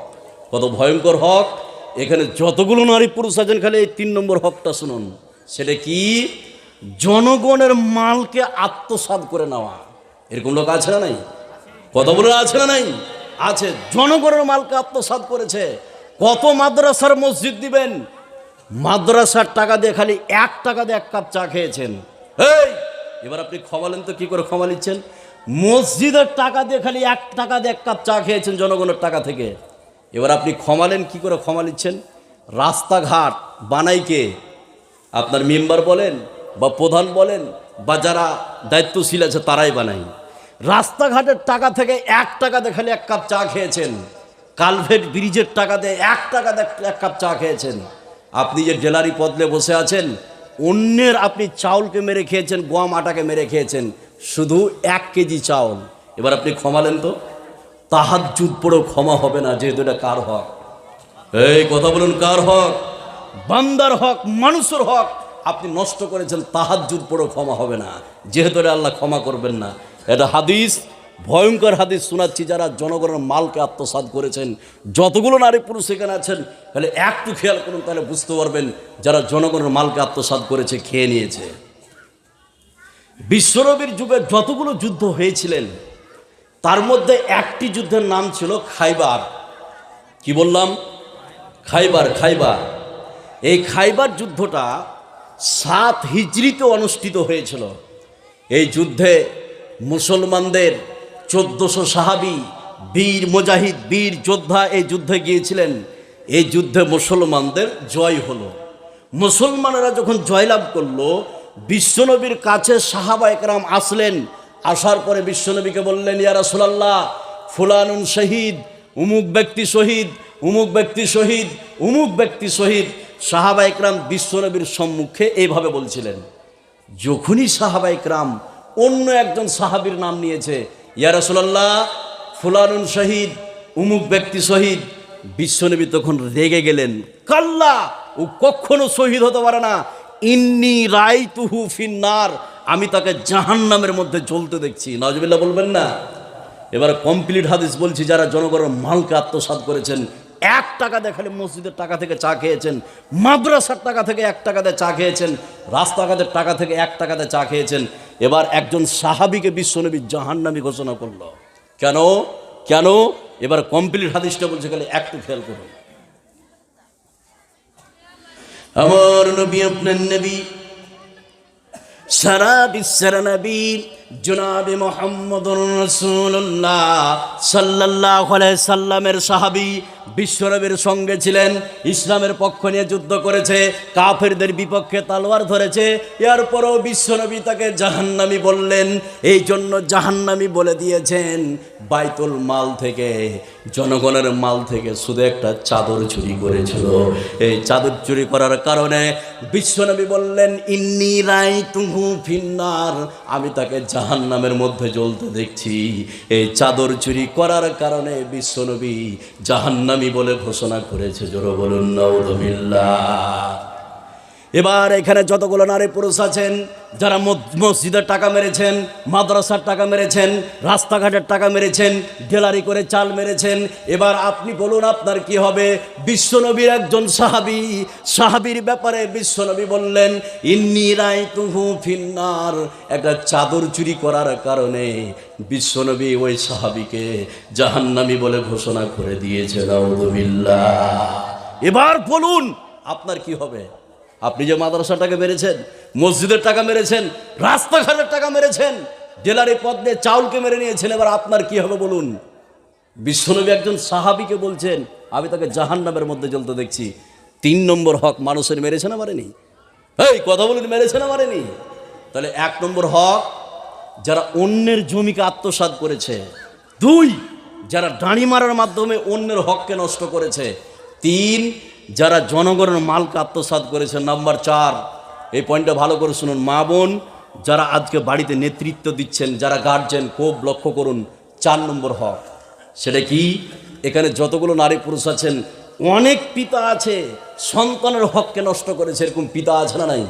[SPEAKER 1] কত ভয়ঙ্কর হক। এখানে যতগুলো নারী পুরুষ আছেন, খালি এই 3 নম্বর হকটা শুনুন। সেটা কি? জনগণের মালকে আত্মসাৎ করে নেওয়া। এরকম লোক আছে না নাই? কথা বলে আছে না নাই? আছে। জনগণের মালকে আত্মসাৎ করেছে। কত মাদ্রাসার মসজিদ দিবেন, মাদ্রাসার টাকা দিয়ে খালি 1 টাকা দিয়ে 1 কাপ চা খেয়েছেন। এই এবার আপনি ক্ষমালেন তো কি করে ক্ষমা নিচ্ছেন? মসজিদের টাকা দিয়ে খালি 1 টাকা দিয়ে 1 কাপ চা খেয়েছেন জনগণের টাকা থেকে। এবার আপনি ক্ষমালেন কি করে ক্ষমা নিচ্ছেন? রাস্তাঘাট বানাই কে? আপনার মেম্বার বলেন বা প্রধান বলেন বা যারা দায়িত্বশীল আছে তারাই বানাই। রাস্তাঘাটের টাকা থেকে 1 টাকা দিয়ে খালি 1 কাপ চা খেয়েছেন। কালভেট ব্রিজের টাকা দিয়ে 1 টাকা দিয়ে 1 কাপ চা খেয়েছেন। আপনি যে জেলারি পদলে বসে আছেন, অন্যের আপনি চাউলকে মেরে খেয়েছেন, গম আটাকে মেরে খেয়েছেন, শুধু 1 কেজি চাউল। এবার আপনি ক্ষমালেন তো? তাহাজ্জুদ পড়েও ক্ষমা হবে না, যেহেতু এটা কার হক? এই কথা বলুন, কার হক? বান্দার হক, মানুষের হক আপনি নষ্ট করেছেন। তাহাজ্জুদ পড়েও ক্ষমা হবে না, যেহেতু এটা আল্লাহ ক্ষমা করবেন না। এটা হাদিস, ভয়ঙ্কর হাদিস শোনাচ্ছি। যারা জনগণের মালকে আত্মসাৎ করেছেন, যতগুলো নারী পুরুষ এখানে আছেন, তাহলে একটু খেয়াল করুন, তাহলে বুঝতে পারবেন যারা জনগণের মালকে আত্মসাৎ করেছে, খেয়ে নিয়েছে। বিশ্বনবীর যুগে যতগুলো যুদ্ধ হয়েছিলেন, তার মধ্যে একটি যুদ্ধের নাম ছিল খাইবার। কি বললাম? খাইবার। এই খাইবার যুদ্ধটা 7 হিজরিতে অনুষ্ঠিত হয়েছিল। এই যুদ্ধে মুসলমানদের 1400 সাহাবী, বীর মুজাহিদ, বীর যোদ্ধা এই যুদ্ধে গিয়েছিলেন। এই যুদ্ধে মুসলমানদের জয় হলো। মুসলমানেরা যখন জয়লাভ করলো, বিশ্বনবীর কাছে সাহাবা একরাম আসলেন। আসার পরে বিশ্বনবীকে বললেন, ইয়া রাসূলুল্লাহ, ফুলানুন শহীদ, উমুক ব্যক্তি শহীদ, উমুক ব্যক্তি শহীদ, উমুক ব্যক্তি শহীদ। সাহাবা একরাম বিশ্বনবীর সম্মুখে এইভাবে বলছিলেন। যখনই সাহাবা একরাম অন্য একজন সাহাবীর নাম নিয়েছে, ইয়া রাসূলুল্লাহ, ফুলানুন শহীদ, উমুক ব্যক্তি শহীদ, বিশ্বনবী তখন রেগে গেলেন। কাল্লা, ও কখনো শহীদ হতে পারে না। ইন্নী রাইতুহু ফিন্নার, আমি তাকে জাহান্নামের মধ্যে জ্বলতে দেখছি। নাউজুবিল্লাহ বলবেন না? এবার কমপ্লিট হাদিস বলছি। যারা জনগণের মালকে আত্মসাৎ করেছেন, 1 টাকা দিয়ে খালি মসজিদের টাকা থেকে চা খেয়েছেন, মাদ্রাসার টাকা থেকে 1 টাকা দিয়ে চা খেয়েছেন, রাস্তাঘাটের টাকা থেকে 1 টাকা দিয়ে চা খেয়েছেন। এবার একজন সাহাবীকে বিশ্বনবী জাহান্নামী ঘোষণা করলো। কেন? কেন? এবার কমপ্লিট হাদিসটা বলছে, খালি একটু খেয়াল করুন। আমার নবী, আপনার নবী, সারা বিশ্বের নবী জনাবে মুহাম্মদুর রাসূলুল্লাহ সাল্লাল্লাহু আলাইহি সাল্লামের সাহাবী বিশ্বনবীর সঙ্গে ছিলেন। ইসলামের পক্ষ নিয়ে যুদ্ধ করেছে, কাফেরদের বিপক্ষে তলোয়ার ধরেছে। এরপরও বিশ্বনবী তাকে জাহান্নামী বললেন। এই জন্য জাহান্নামী বলে দিয়েছেন, বাইতুল মাল থেকে, জনগণের মাল থেকে শুধু একটা চাদর চুরি করেছিল। এই চাদর চুরি করার কারণে বিশ্বনবী বললেন, ইন্নী রাইতুহু ফিন্নার, আমি তাকে জাহান্নামের মধ্যে জ্বলতে দেখছি। এই চাদর চুরি করার কারণে বিশ্বনবী জাহান্নামী বলে ঘোষণা করেছে। জোরে বলুন নাউযুবিল্লাহ। এবার এখানে যতগুলো নারী পুরুষ আছেন যারা মসজিদের টাকা মেরেছেন, মাদ্রাসার টাকা মেরেছেন, রাস্তাঘাটের টাকা মেরেছেন, ডেলারি করে চাল মেরেছেন, এবার আপনি বলুন আপনার কি হবে? বিশ্বনবীর একজন সাহাবীর ব্যাপারে বিশ্বনবী বললেন, ইন্নী রাইতুহু ফিন্নার। একটা চাদর চুরি করার কারণে বিশ্বনবী ওই সাহাবীকে জাহান্নামী বলে ঘোষণা করে দিয়েছে। নাউযুবিল্লাহ। এবার বলুন আপনার কি হবে? আপনি যে মাদ্রাসার টাকা মেরেছেন, মসজিদের টাকা মেরেছেন, রাস্তাঘাটের টাকা মেরেছেন, ডেলারি পথ দিয়ে চাউলকে মেরে নিয়েছেন, এবার আপনার কি হবে বলুন? বিশ্বনবী একজন সাহাবীকে বলছেন আমি তাকে জাহান্নামের মধ্যে জ্বলতে দেখছি। 3 নম্বর হক মানুষের মেরেছে না মারেনি? এই কথা বলুন, মেরেছে না মারেনি? তাহলে 1 নম্বর হক যারা অন্যের জমিকে আত্মসাৎ করেছে, 2 যারা ডাঁড়ি মারার মাধ্যমে অন্যের হককে নষ্ট করেছে, 3 যারা জনগণের মালকে আত্মসাৎ করেছে, নাম্বার 4। এই পয়েন্টটা ভালো করে শুনুন মা বোন যারা আজকে বাড়িতে নেতৃত্ব দিচ্ছেন, যারা গার্জেন, খুব লক্ষ্য করুন 4 নম্বর হক। সেটা কি? এখানে যতগুলো নারী পুরুষ আছেন অনেক পিতা আছে সন্তানের হককে নষ্ট করেছে, এরকম পিতা আছে না নাই?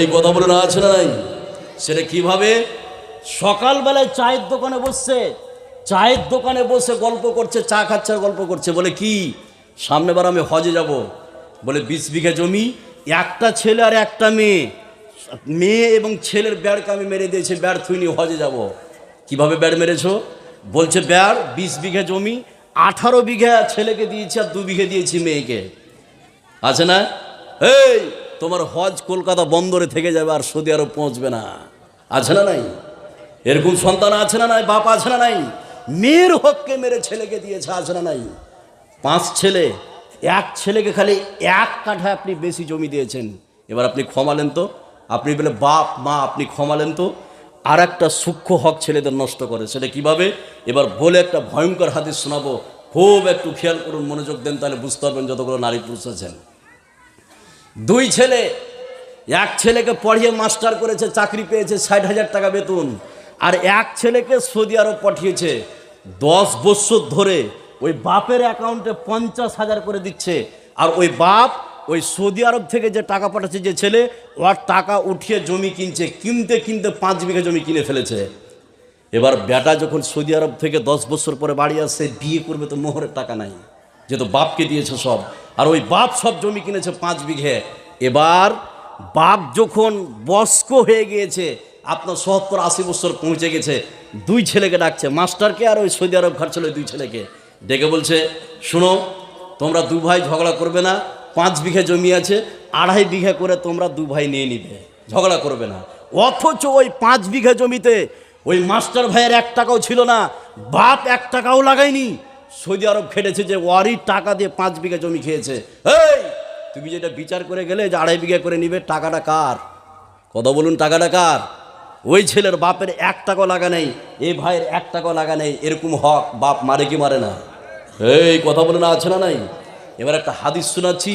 [SPEAKER 1] এই কথা বলে না, আছে না নাই? সেটা কিভাবে? সকালবেলায় চায়ের দোকানে বসে গল্প করছে, চা খাচ্ছে আর গল্প করছে, বলে কি সামনেবার আমি হজে যাব, বলে 20 বিঘা জমি, একটা ছেলে আর একটা মেয়ে এবং ছেলের ব্যাড়কে আমি মেরে দিয়েছি, ব্যাড় থুইনি হজে যাব। কিভাবে ব্যাড় মেরেছো? বলছে ব্যাড় 20 বিঘা জমি, 18 বিঘা ছেলেকে দিয়েছি আর 2 বিঘা দিয়েছি মেয়েকে। আছে না? এই তোমার হজ কলকাতা বন্দরে থেকে যাবে আর সৌদি আরব পৌঁছবে না। আছে না নাই? এরকম সন্তান আছে না নাই? বাপ আছে না নাই? মেয়ের হককে মেরে ছেলেকে দিয়েছে, আছে না নাই? 5 ছেলে, 1 ছেলেকে খালি 1 কাঠা আপনি বেশি জমি দিয়েছেন। এবার আপনি ক্ষমালেন তো? আপনি বলে বাপ মা আপনি ক্ষমালেন তো? আর একটা সূক্ষ্ম হক ছেলেদের নষ্ট করে, সেটা কিভাবে? এবার বলে একটা ভয়ঙ্কর হাদিস শোনাবো, খুব একটু খেয়াল করুন, মনোযোগ দেন, তাহলে বুঝতে পারবেন যতগুলো নারী পুরুষ আছেন। 2 ছেলে, 1 ছেলেকে পড়িয়ে মাস্টার করেছে, চাকরি পেয়েছে, 60,000 টাকা বেতন, আর 1 ছেলেকে সৌদি আরব পাঠিয়েছে। 10 বছর ধরে ওই বাপের অ্যাকাউন্টে 50,000 করে দিচ্ছে, আর ওই বাপ ওই সৌদি আরব থেকে যে টাকা পাঠাচ্ছে যে ছেলে, ওর টাকা উঠিয়ে জমি কিনতে 5 বিঘা জমি কিনে ফেলেছে। এবার বেটা যখন সৌদি আরব থেকে 10 বছর পরে বাড়ি আসছে, বিয়ে করবে তো মোহরের টাকা নাই, যেহেতু বাপকে দিয়েছে সব, আর ওই বাপ সব জমি কিনেছে 5 বিঘে। এবার বাপ যখন বয়স্ক হয়ে গিয়েছে, আপনার 70-80 বছর পৌঁছে গেছে, 2 ছেলেকে ডাকছে, মাস্টারকে আর ওই সৌদি আরব খাচ্ছিল 2 ছেলেকে ডেকে বলছে, শোনো তোমরা 2 ভাই ঝগড়া করবে না, 5 বিঘা জমি আছে, 2.5 বিঘা করে তোমরা 2 ভাই নিয়ে নিবে, ঝগড়া করবে না। অথচ ওই 5 বিঘা জমিতে ওই মাস্টার ভাইয়ের 1 টাকাও ছিল না, বাপ 1 টাকাও লাগায়নি, সৌদি আরব খেটেছে যে ওয়ারি টাকা দিয়ে 5 বিঘা জমি খেয়েছে। এই তুমি যেটা বিচার করে গেলে যে 2.5 বিঘা করে নিবে, টাকাটা কার? কথা বলুন, টাকাটা কার? ওই ছেলের বাপের 1 টাকাও লাগা নেই, এই ভাইয়ের 1 টাকাও লাগা নেই। এরকম হক বাপ মারে কি মারে না? এই কথা বলে না, আছে না নাই? এবার একটা হাদিস শোনাচ্ছি,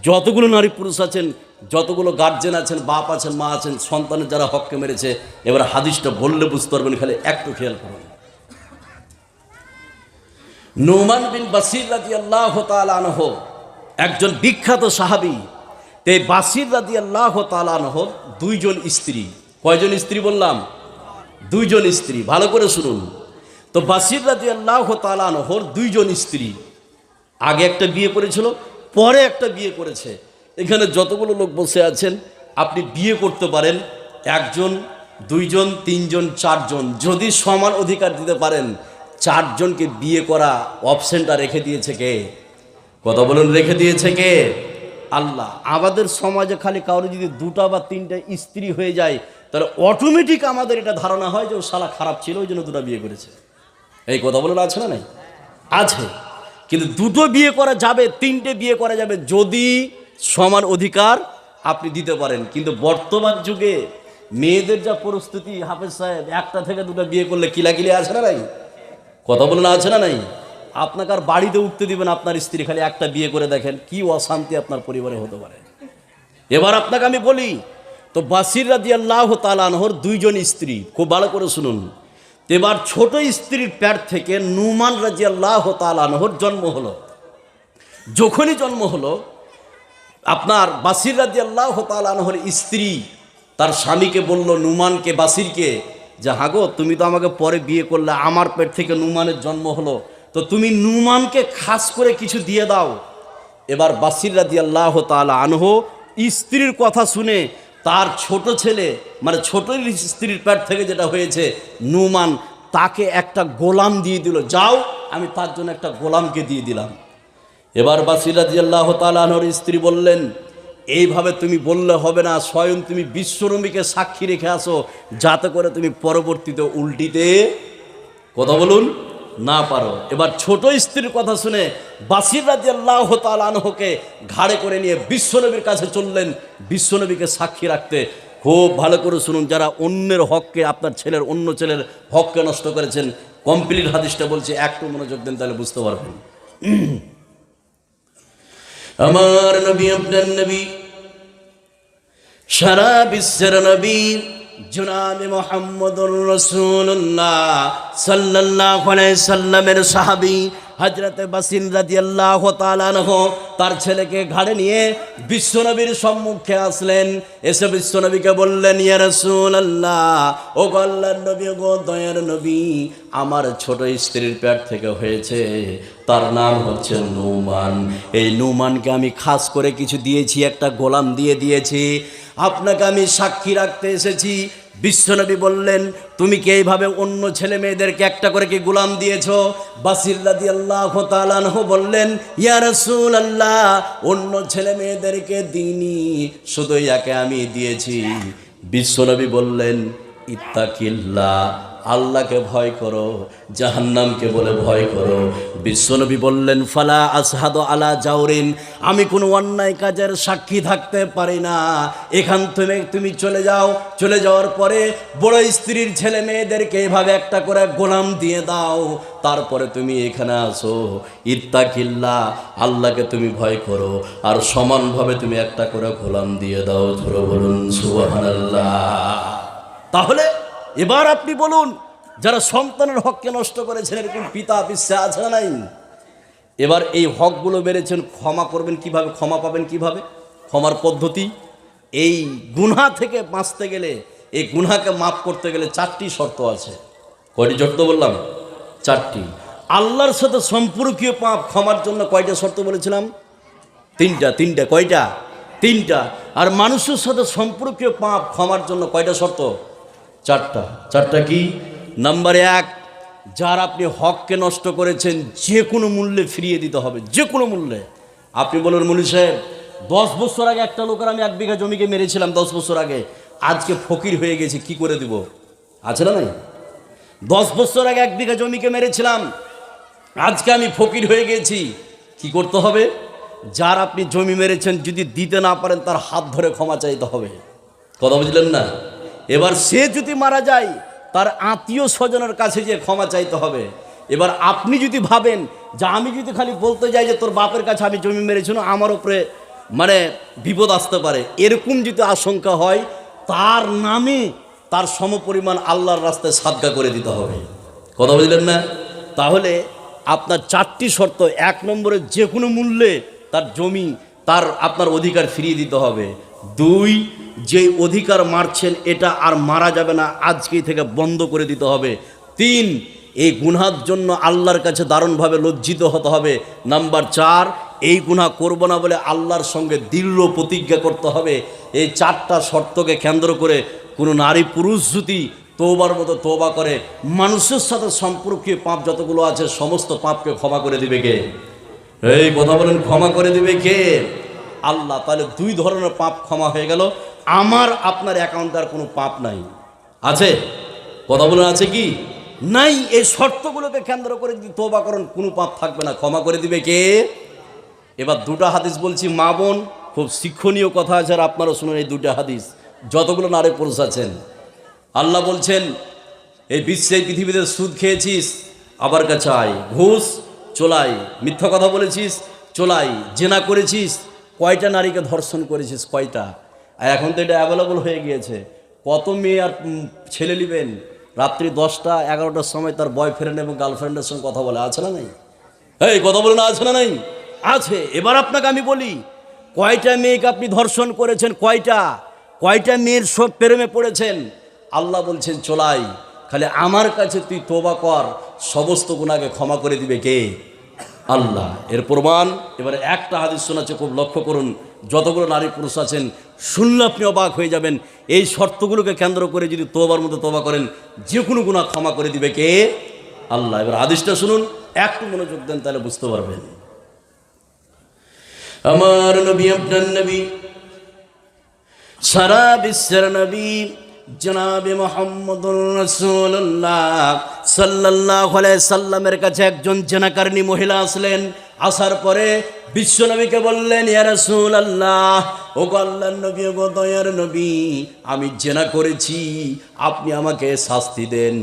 [SPEAKER 1] যতগুলো নারী পুরুষ আছেন, যতগুলো গার্জেন আছেন, বাপ আছেন, মা আছেন, সন্তানের যারা হককে মেরেছে, এবার হাদিসটা বললে বুঝতে পারবেন, খালি একটু খেয়াল করুন। নুমান বিন বাসির রাদিয়াল্লাহু তাআলা আনহু একজন বিখ্যাত সাহাবী। এই বাসির রাদিয়াল্লাহু তাআলা আনহু 2 জন স্ত্রী। কয়জন স্ত্রী বললাম? 2 জন স্ত্রী, ভালো করে শুনুন। তো বাসির রাদিয়াল্লাহু তাআলা আনহুর 2 জন স্ত্রী, আগে একটা বিয়ে করেছিল, পরে একটা বিয়ে করেছে। এখানে যতগুলো লোক বসে আছেন, আপনি বিয়ে করতে পারেন 1 জন, 2 জন, 3 জন, 4 জন, যদি সমান অধিকার দিতে পারেন। 4 জনকে বিয়ে করা অপশনটা রেখে দিয়েছে কে? কথা বলুন, রেখে দিয়েছে কে? আল্লাহ। আমাদের সমাজে খালি কারো যদি 2টা বা 3টা স্ত্রী হয়ে যায়, তাহলে অটোমেটিক আমাদের এটা ধারণা হয় যে ও শালা খারাপ ছিল, ওই জন্য 2টা বিয়ে করেছে। এই কথা বলুন, আছে না নাই? আছে। কিন্তু 2টো বিয়ে করা যাবে, 3টে বিয়ে করা যাবে যদি সমান অধিকার আপনি দিতে পারেন। কিন্তু বর্তমান যুগে মেয়েদের যা পরিস্থিতি, হাফেজ সাহেব, 1টা থেকে 2টা বিয়ে করলে কিলাকিলি আছে না নাই? কথা বলুন, আছে না নাই? আপনাকে আর বাড়িতে উঠতে দিবেন আপনার স্ত্রী, খালি 1টা বিয়ে করে দেখেন কি অশান্তি আপনার পরিবারে হতে পারে। এবার আপনাকে আমি বলি, তো বাসির রাদিয়াল্লাহু তাআলা আনহুর 2 জন স্ত্রী, খুব ভালো করে শুনুন। এবার ছোট স্ত্রীর পেট থেকে নুমান রাদিয়াল্লাহু তাআলা আনহুর জন্ম হলো। যখনই জন্ম হলো, আপনার বাসির রাদিয়াল্লাহু তাআলা আনহুর স্ত্রী তার স্বামীকে বলল, নুমানকে, বাসিরকে, যে হাগো তুমি তো আমাকে পরে বিয়ে করলে, আমার পেট থেকে নুমানের জন্ম হলো, তো তুমি নুমানকে খাস করে কিছু দিয়ে দাও। এবার বাসির রাদিয়াল্লাহু তাআলা আনহু স্ত্রীর কথা শুনে তার ছোট ছেলে, মানে ছোট স্ত্রীর পেট থেকে যেটা হয়েছে নুমান, তাকে একটা গোলাম দিয়ে দিল, যাও আমি তার জন্য একটা গোলামকে দিয়ে দিলাম। এবার বাসির রাদিয়াল্লাহু তাআলা আনহুর স্ত্রী বললেন, এইভাবে তুমি বললে হবে না, স্বয়ং তুমি বিশ্বনবীকে সাক্ষী রেখে আসো, যাতে করে তুমি পরবর্তীতে উল্টিতে কথা বলুন না পারো। এবার ছোট স্ত্রীর কথা শুনে বাসির রাদিয়াল্লাহু তাআলা আনহুকে ঘাড়ে করে নিয়ে বিশ্বনবীর কাছে চললেন, বিশ্বনবীকে সাক্ষী রাখতে। খুব ভালো করে শুনুন, যারা অন্যের হককে, আপনার ছেলের, অন্য ছেলের হককে নষ্ট করেছেন, কমপ্লিট হাদিসটা বলছি, একটু মনোযোগ দেন তাহলে বুঝতে পারবেন। আমার নবী, আপনার নবী, সারা বিশ্বের নবী জনাবে মুহাম্মদুর রাসূলুল্লাহ সাল্লাল্লাহু আলাইহি সাল্লামের সাহাবী হযরতে বাসির রাদিয়াল্লাহু তাআলা আনহু তার ছেলেকে ঘাড়ে নিয়ে বিশ্বনবীর সম্মুখে আসলেন। এসে বিশ্বনবীকে বললেন, ইয়া রাসূলুল্লাহ, ও আল্লাহর নবী, গো দয়ার নবী, আমার ছোট স্ত্রীর পেট থেকে হয়েছে, তার নাম হচ্ছে নুমান। এই নুমানকে আমি খাস করে কিছু দিয়েছি, একটা গোলাম দিয়ে দিয়েছি, আপনাকে আমি সাক্ষী রাখতে এসেছি। বিশ্বনবী বললেন, তুমি কি এইভাবে অন্য ছেলে মেয়েদেরকে একটা করে কি গোলাম দিয়েছ? বাসির রাদিয়াল্লাহু তাআলা আনহু বললেন, ইয়া রাসূলুল্লাহ, অন্য ছেলে মেয়েদেরকে দিইনি, শুধু একে আমি দিয়েছি। বিশ্বনবী বললেন, ইত্তাকিল্লাহ, আল্লাহকে ভয় করো, জাহান্নামকে বলে ভয় করো। বিশ্বনবী বললেন, ফালা আসহাদু আলা জাওরিন, আমি কোনো অন্যায় কাজের সাক্ষী থাকতে পারি না, এখান থেকে তুমি চলে যাও। চলে যাওয়ার পরে বড় স্ত্রীর ছেলে মেয়েদেরকে এভাবে একটা করে গোলাম দিয়ে দাও, তারপরে তুমি এখানে আসো। ইত্তাকিল্লাহ, আল্লাহকে তুমি ভয় করো, আর সমানভাবে তুমি একটা করে গোলাম দিয়ে দাও। ধরো বলুন সুবহানাল্লাহ। তাহলে এবার আপনি বলুন, যারা সন্তানের হককে নষ্ট করেছেন, এরকম পিতা বিশ্বে আছে না নাই? এবার এই হকগুলো মেরেছেন, ক্ষমা করবেন কিভাবে, ক্ষমা পাবেন কিভাবে? ক্ষমার পদ্ধতি, এই গুনাহ থেকে বাঁচতে গেলে, এই গুনাহকে মাফ করতে গেলে 4টি শর্ত আছে। কয়টি শর্ত বললাম? 4টি। আল্লাহর সাথে সম্পর্কীয় পাপ ক্ষমার জন্য কয়টা শর্ত বলেছিলাম? 3টা। কয়টা? 3টা। আর মানুষের সাথে সম্পর্কীয় পাপ ক্ষমার জন্য কয়টা শর্ত? 4টা কি? নাম্বার 1, যার আপনি হককে নষ্ট করেছেন, যে কোনো মূল্যে ফিরিয়ে দিতে হবে, যে কোনো মূল্যে। আপনি বলুন, মৌলী সাহেব, 10 বছর আগে একটা লোকের আমি 1 বিঘা জমিকে মেরেছিলাম, 10 বছর আগে, আজকে ফকির হয়ে গেছি, কি করে দিব? আছে না নাই? 10 বছর আগে 1 বিঘা জমিকে মেরেছিলাম, আজকে আমি ফকির হয়ে গেছি, কি করতে হবে? যার আপনি জমি মেরেছেন, যদি দিতে না পারেন, তার হাত ধরে ক্ষমা চাইতে হবে। কথা বুঝলেন না? এবার সে যদি মারা যায়, তার আত্মীয় স্বজনের কাছে যে ক্ষমা চাইতে হবে। এবার আপনি যদি ভাবেন যে আমি যদি খালি বলতে যাই যে তোর বাপের কাছে আমি জমি মেরেছি, আমার উপরে মানে বিপদ আসতে পারে, এরকম যদি আশঙ্কা হয়, তার নামে তার সমপরিমাণ আল্লাহর রাস্তায় সাদকা করে দিতে হবে। কথা বুঝলেন না? তাহলে আপনার 4টি শর্ত। 1 নম্বরে, যে কোনো মূল্যে তার জমি, তার আপনার অধিকার ফিরিয়ে দিতে হবে। 2, যে অধিকার মারছেন এটা আর মারা যাবে না, আজকেই থেকে বন্ধ করে দিতে হবে। 3, এই গুনার জন্য আল্লাহর কাছে দারুণভাবে লজ্জিত হতে হবে। নাম্বার 4, এই গুনাহ করব না বলে আল্লাহর সঙ্গে দৃঢ় প্রতিজ্ঞা করতে হবে। এই 4টা শর্তকে কেন্দ্র করে কোনো নারী পুরুষ যদি তওবার মতো তওবা করে, মানুষের সাথে সম্পর্কীয় পাপ যতগুলো আছে সমস্ত পাপকে ক্ষমা করে দিবে কে? এই কথা বলেন, ক্ষমা করে দিবে কে? আল্লাহ। তাহলে 2 ধরনের পাপ ক্ষমা হয়ে গেল। আমার আপনার অ্যাকাউন্টে আর কোনো পাপ নাই, আছে? কথা বলেন, আছে কি? নাই। এই শর্তগুলোকে কেন্দ্র করে যদি তওবা করেন, কোনো পাপ থাকবে না, ক্ষমা করে দিবে কে? এবার 2টা হাদিস বলছি, মা বোন, খুব শিক্ষণীয় কথা আছে, আর আপনারা শুনুন এই 2টা হাদিস। যতগুলো নারী পুরুষ আছেন, আল্লাহ বলছেন, এই বিশ্বে পৃথিবীতে সুদ খেয়েছিস, আবার কাছে আয়, ঘুষ চোলাই, মিথ্যা কথা বলেছিস চোলাই, জেনা করেছিস, কয়টা নারীকে ধর্ষণ করেছিস, কয়টা? আর এখন তো এটা অ্যাভেলেবল হয়ে গিয়েছে। কত মেয়ে আর ছেলে নেবেন, রাত্রি 10টা 11টার সময় তার বয়ফ্রেন্ড এবং গার্লফ্রেন্ডের সঙ্গে কথা বলে, আছে না নাই? এই কথা বলে না, আছে না নাই? আছে। এবার আপনাকে আমি বলি, কয়টা মেয়েকে আপনি ধর্ষণ করেছেন, কয়টা মেয়ের সব প্রেমে পড়েছেন? আল্লাহ বলছেন চলাই, খালি আমার কাছে তুই তওবা কর, সমস্ত গুনাহকে ক্ষমা করে দিবে কে? আল্লাহ। এর প্রমাণ এবারে একটা হাদিস শোনাচ্ছে, খুব লক্ষ্য করুন। যতগুলো নারী পুরুষ আছেন শুনলে আপনি অবাক হয়ে যাবেন। এই শর্তগুলোকে কেন্দ্র করে যদি তওবার মধ্যে তওবা করেন, যে কোনো গুনাহ ক্ষমা করে দিবে কে? আল্লাহ। এবার হাদিসটা শুনুন, একটু মনোযোগ দেন, তাহলে বুঝতে পারবেন। আমার নবী, আপনার নবী, সারা বিশ্বের নবী জনাবে মুহাম্মদুর রাসূলুল্লাহ সাল্লাল্লাহু আলাইহি সাল্লামের কাছে একজন জেনাকারিনী মহিলা আসলেন। আসার পরে বিশ্বনবীকে বললেন, ইয়া রাসূলুল্লাহ, ও গো আল্লাহর নবী, ও গো দয়ার নবী, আমি জেনা করেছি, আপনি আমাকে শাস্তি দেন,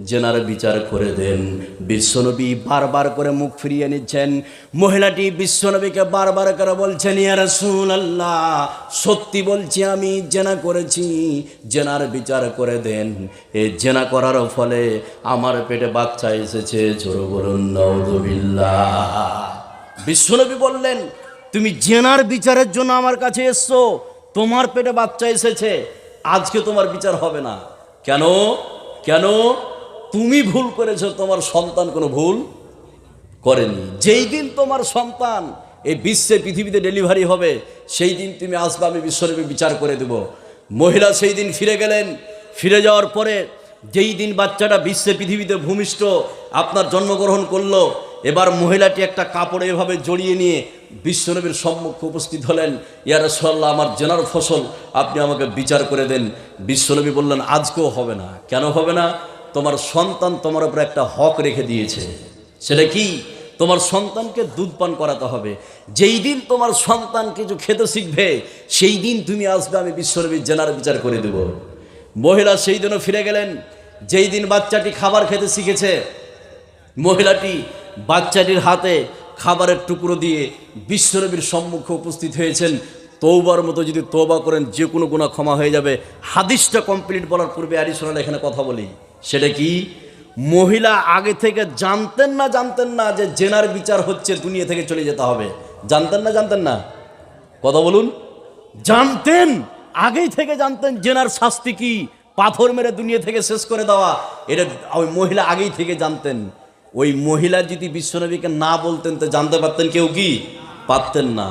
[SPEAKER 1] জেনার বিচার করে দেন। বিশ্বনবী বারবার করে মুখ ফিরিয়ে নিচ্ছেন। মহিলাটি বিশ্বনবীকে বারবার করে বলছেন, ইয়া রাসূলুল্লাহ, সত্যি বলছি আমি জেনা করেছি, জেনার বিচার করে দেন। এই জেনা করার ফলে আমার পেটে বাচ্চা এসেছে, জোরে বলুন নাউযুবিল্লাহ। বিশ্বনবী বললেন, তুমি জেনার বিচারের জন্য আমার কাছে এসছো, তোমার পেটে বাচ্চা এসেছে, আজকে তোমার বিচার হবে না। কেন? কেন? তুমি ভুল করেছো, তোমার সন্তান কোনো ভুল করেনি। যেই দিন তোমার সন্তান এই বিশ্বে পৃথিবীতে ডেলিভারি হবে, সেই দিন তুমি আসবে, আমি বিশ্বনবী বিচার করে দেব। মহিলা সেই দিন ফিরে গেলেন। ফিরে যাওয়ার পরে যেই দিন বাচ্চাটা বিশ্বে পৃথিবীতে ভূমিষ্ঠ আপনার জন্মগ্রহণ করলো, এবার মহিলাটি একটা কাপড়ে এভাবে জড়িয়ে নিয়ে বিশ্বনবীর সম্মুখে উপস্থিত হলেন। ইয়া রাসূলুল্লাহ, আমার জেনার ফসল, আপনি আমাকে বিচার করে দেন। বিশ্বনবী বললেন, আজকেও হবে না। কেন হবে না? তোমার সন্তান তোমার উপর একটা হক রেখে দিয়েছে। সেটা কি? তোমার সন্তানকে দুধ পান করাতে হবে। যেই দিন তোমার সন্তান কিছু খেতে শিখবে, সেই দিন তুমি আসবে, আমি বিশ্বনবীর জেনার বিচার করে দেব। মহিলা সেই দিনও ফিরে গেলেন। যেই দিন বাচ্চাটি খাবার খেতে শিখেছে, মহিলাটি বাচ্চাটির হাতে খাবারের টুকরো দিয়ে বিশ্বনবীর সম্মুখে উপস্থিত হয়েছেন। তওবার মতো যদি তওবা করেন, যে কোনো গুনাহ ক্ষমা হয়ে যাবে। হাদিসটা কমপ্লিট বলার পূর্বে অ্যাডিশনাল এখানে কথা বলি। সেটা কি? মহিলা আগে থেকে জানতেন না যে জেনার বিচার হচ্ছে, দুনিয়া থেকে চলে যেতে হবে? জানতেন না? কথা বলুন। জানতেন, আগেই থেকে জানতেন জেনার শাস্তি কি, পাথর মেরে দুনিয়া থেকে শেষ করে দেওয়া। এটা ওই মহিলা আগেই থেকে জানতেন। ওই মহিলা যদি বিশ্বনবীকে না বলতেন তো জানতে পারতেন কেউ? কি পারতেন না।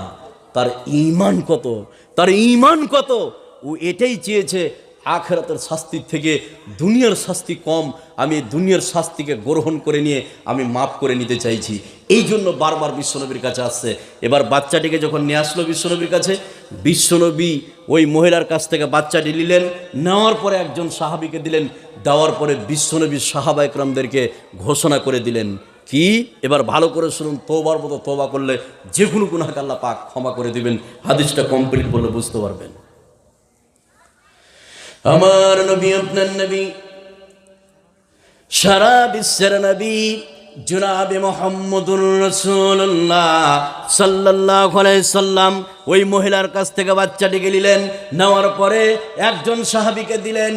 [SPEAKER 1] তার ঈমান কত, ও এটাই চেয়েছে, আখিরাতের শাস্তির থেকে দুনিয়ার শাস্তি কম, আমি দুনিয়ার শাস্তিকে গ্রহণ করে নিয়ে আমি মাফ করে নিতে চাইছি। এই জন্য বারবার বিশ্বনবীর কাছে আসছে। এবার বাচ্চাটিকে যখন নিয়ে আসলো বিশ্বনবীর কাছে, বিশ্বনবী ওই মহিলার কাছ থেকে বাচ্চাটি নিলেন। নেওয়ার পরে একজন সাহাবীকে দিলেন। দেওয়ার পরে বিশ্বনবী সাহাবা একরামদেরকে ঘোষণা করে দিলেন, কি? এবার ভালো করে শুনুন, তওবার মতো তওবা করলে যে কোনো গুনাহকে আল্লাহ পাক ক্ষমা করে দিবেন। হাদিসটা কমপ্লিট বললে বুঝতে পারবেন। আমার নবী, আপনার নবী, সারা বিশ্বের নবী জনাবে মুহাম্মদুর রাসূলুল্লাহ সাল্লাল্লাহু আলাইহি সাল্লাম ওই মহিলার কাছ থেকে বাচ্চাটিকে নিলেন। নেওয়ার পরে একজন সাহাবীকে দিলেন।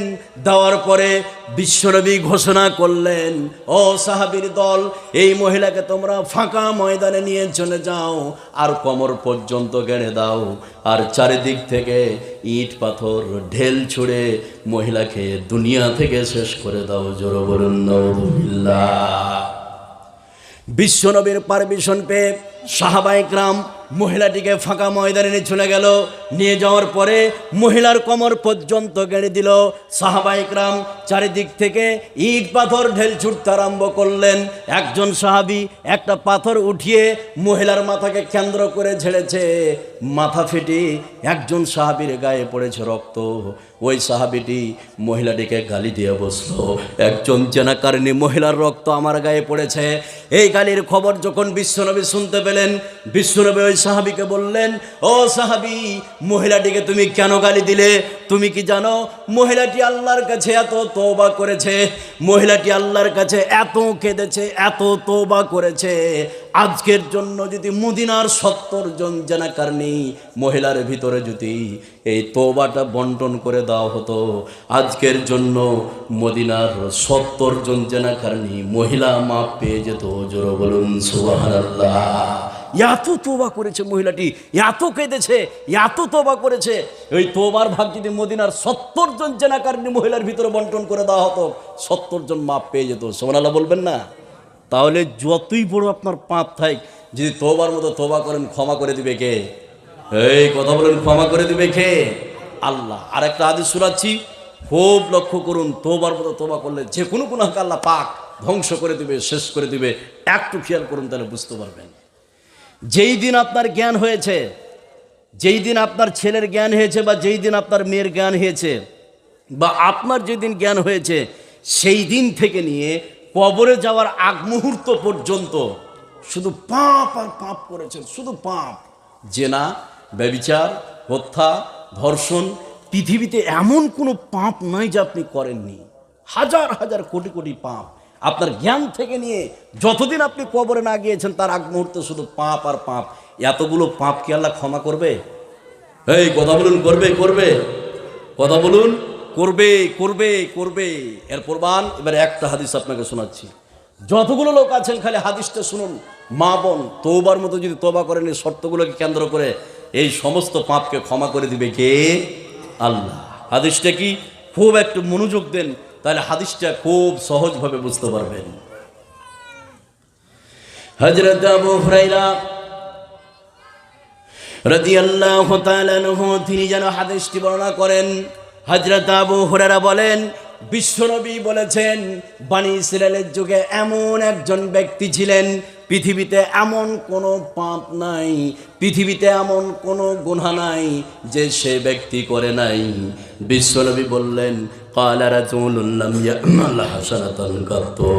[SPEAKER 1] দেওয়ার পরে বিশ্বনবী ঘোষণা করলেন, ও সাহাবীর দল, এই মহিলাকে তোমরা ফাঁকা ময়দানে নিয়ে চলে যাও, আর কোমর পর্যন্ত গেড়ে দাও, আর চারিদিক থেকে ইট পাথর ঢেল ছুঁড়ে মহিলাকে দুনিয়া থেকে শেষ করে দাও। জোরে বলুন নাউযুবিল্লাহ। বিশ্বনবীর পারমিশন পেয়ে সাহাবায়ে কেরাম মহিলাটিকে ফাঁকা ময়দানে নিয়ে চলে গেল। নিয়ে যাওয়ার পরে মহিলার কোমর পর্যন্ত গেড়ে দিল। সাহাবায়ে কেরাম চারিদিক থেকে ইট পাথর ঢেল ছুটতে আরম্ভ করলেন। একজন সাহাবী একটা পাথর উঠিয়ে মহিলার মাথাকে কেন্দ্র করে ঝেড়েছে। মাথা ফেটে একজন সাহাবীর গায়ে পড়েছে রক্ত। ওই সাহাবীটি মহিলাটিকে গালি দিয়ে বসলো, একজন জেনাকারিনী মহিলার রক্ত আমার গায়ে পড়েছে। এই গালির খবর যখন বিশ্বনবী শুনতে পেলেন, বিশ্বনবী ওই সাহাবীকে বললেন, ও সাহাবী, মহিলাটিকে তুমি কেন গালি দিলে? তুমি কি জানো মহিলাটি আল্লাহর কাছে এত তওবা করেছে, মহিলাটি আল্লাহর কাছে এত কেঁদেছে, এত তওবা করেছে, আজকের জন্য যদি মদিনার 70 জন জেনাকারিনী মহিলার ভিতরে যদি এই তওবাটা বন্টন করে দেওয়া হতো, আজকের জন্য মদিনার 70 জন জেনাকারিনী মহিলা মাপ পেয়ে যেত। জোরে বলুন সুবহানাল্লাহ। এত তোবা করেছে মহিলাটি, এত কেঁদেছে, এত তোবা করেছে। ওই তোবার ভাগ যদি মদিনার 70 জন জেনাকারিনী মহিলার ভিতরে বন্টন করে দেওয়া হতো, 70 জন মাপ পেয়ে যেত। সুবহানাল্লাহ বলবেন না? তাহলে যতই বড় আপনার পাপ থাক, যদি তোবার মতো তোবা করেন, ক্ষমা করে দিবে কে? এই কথা বলেন, ক্ষমা করে দিবে কে? আল্লাহ। আর একটা হাদিস শোনাচ্ছি, খুব লক্ষ্য করুন। তোবার মতো তোবা করলে যে কোনো গুনাহকে আল্লাহ পাক ধ্বংস করে দিবে, শেষ করে দিবে। একটু খেয়াল করুন, তাহলে বুঝতে পারবেন। যেই দিন আপনার জ্ঞান হয়েছে, যেই দিন আপনার ছেলের জ্ঞান হয়েছে, বা যেই দিন আপনার মেয়ের জ্ঞান হয়েছে, বা আপনার যেদিন জ্ঞান হয়েছে, সেই দিন থেকে নিয়ে কবরে যাওয়ার আগ মুহূর্ত পর্যন্ত শুধু পাপ আর পাপ করেছেন, শুধু পাপ। জেনা, ব্যভিচার, হত্যা, ধর্ষণ, পৃথিবীতে এমন কোনো পাপ নাই যে আপনি করেননি। হাজার হাজার কোটি কোটি পাপ আপনার জ্ঞান থেকে নিয়ে যতদিন আপনি কবরে না গিয়েছেন তার আগ মুহূর্তে শুধু পাপ আর পাপ। এতগুলো পাপ কি আল্লাহ ক্ষমা করবে? এই কথা বলুন, করবে? করবে? কথা বলুন, করবে? করবে? করবে। এর প্রমাণ এবার একটা হাদিস আপনাকে শোনাচ্ছি। যতগুলো লোক আছেন খালি হাদিসটা শুনুন। মা বোন, তওবার মতো যদি তওবা করেন এই শর্তগুলোকে কেন্দ্র করে, এই সমস্ত পাপকে ক্ষমা করে দিবে কে? আল্লাহ। হাদিসটা কি? খুব একটু মনোযোগ দেন, তাহলে হাদিসটা খুব সহজভাবে বুঝতে পারবেন। হযরত আবু হুরায়রা রাদিয়াল্লাহু তাআলা আনহু তিনি যেন হাদিসটি বর্ণনা করেন। হযরত আবু হুরায়রা বলেন, বিশ্বনবী বলেছেন, বনি ইসরাইলের যুগে এমন একজন ব্যক্তি ছিলেন, পৃথিবীতে এমন কোনো পাপ নাই, পৃথিবীতে এমন কোনো গুনাহ নাই যে সে ব্যক্তি করে নাই। বিশ্বনবী বললেন, ক্বালা রাজুলুন লাম ইয়া'মাল হাসানাতান কাত্তু।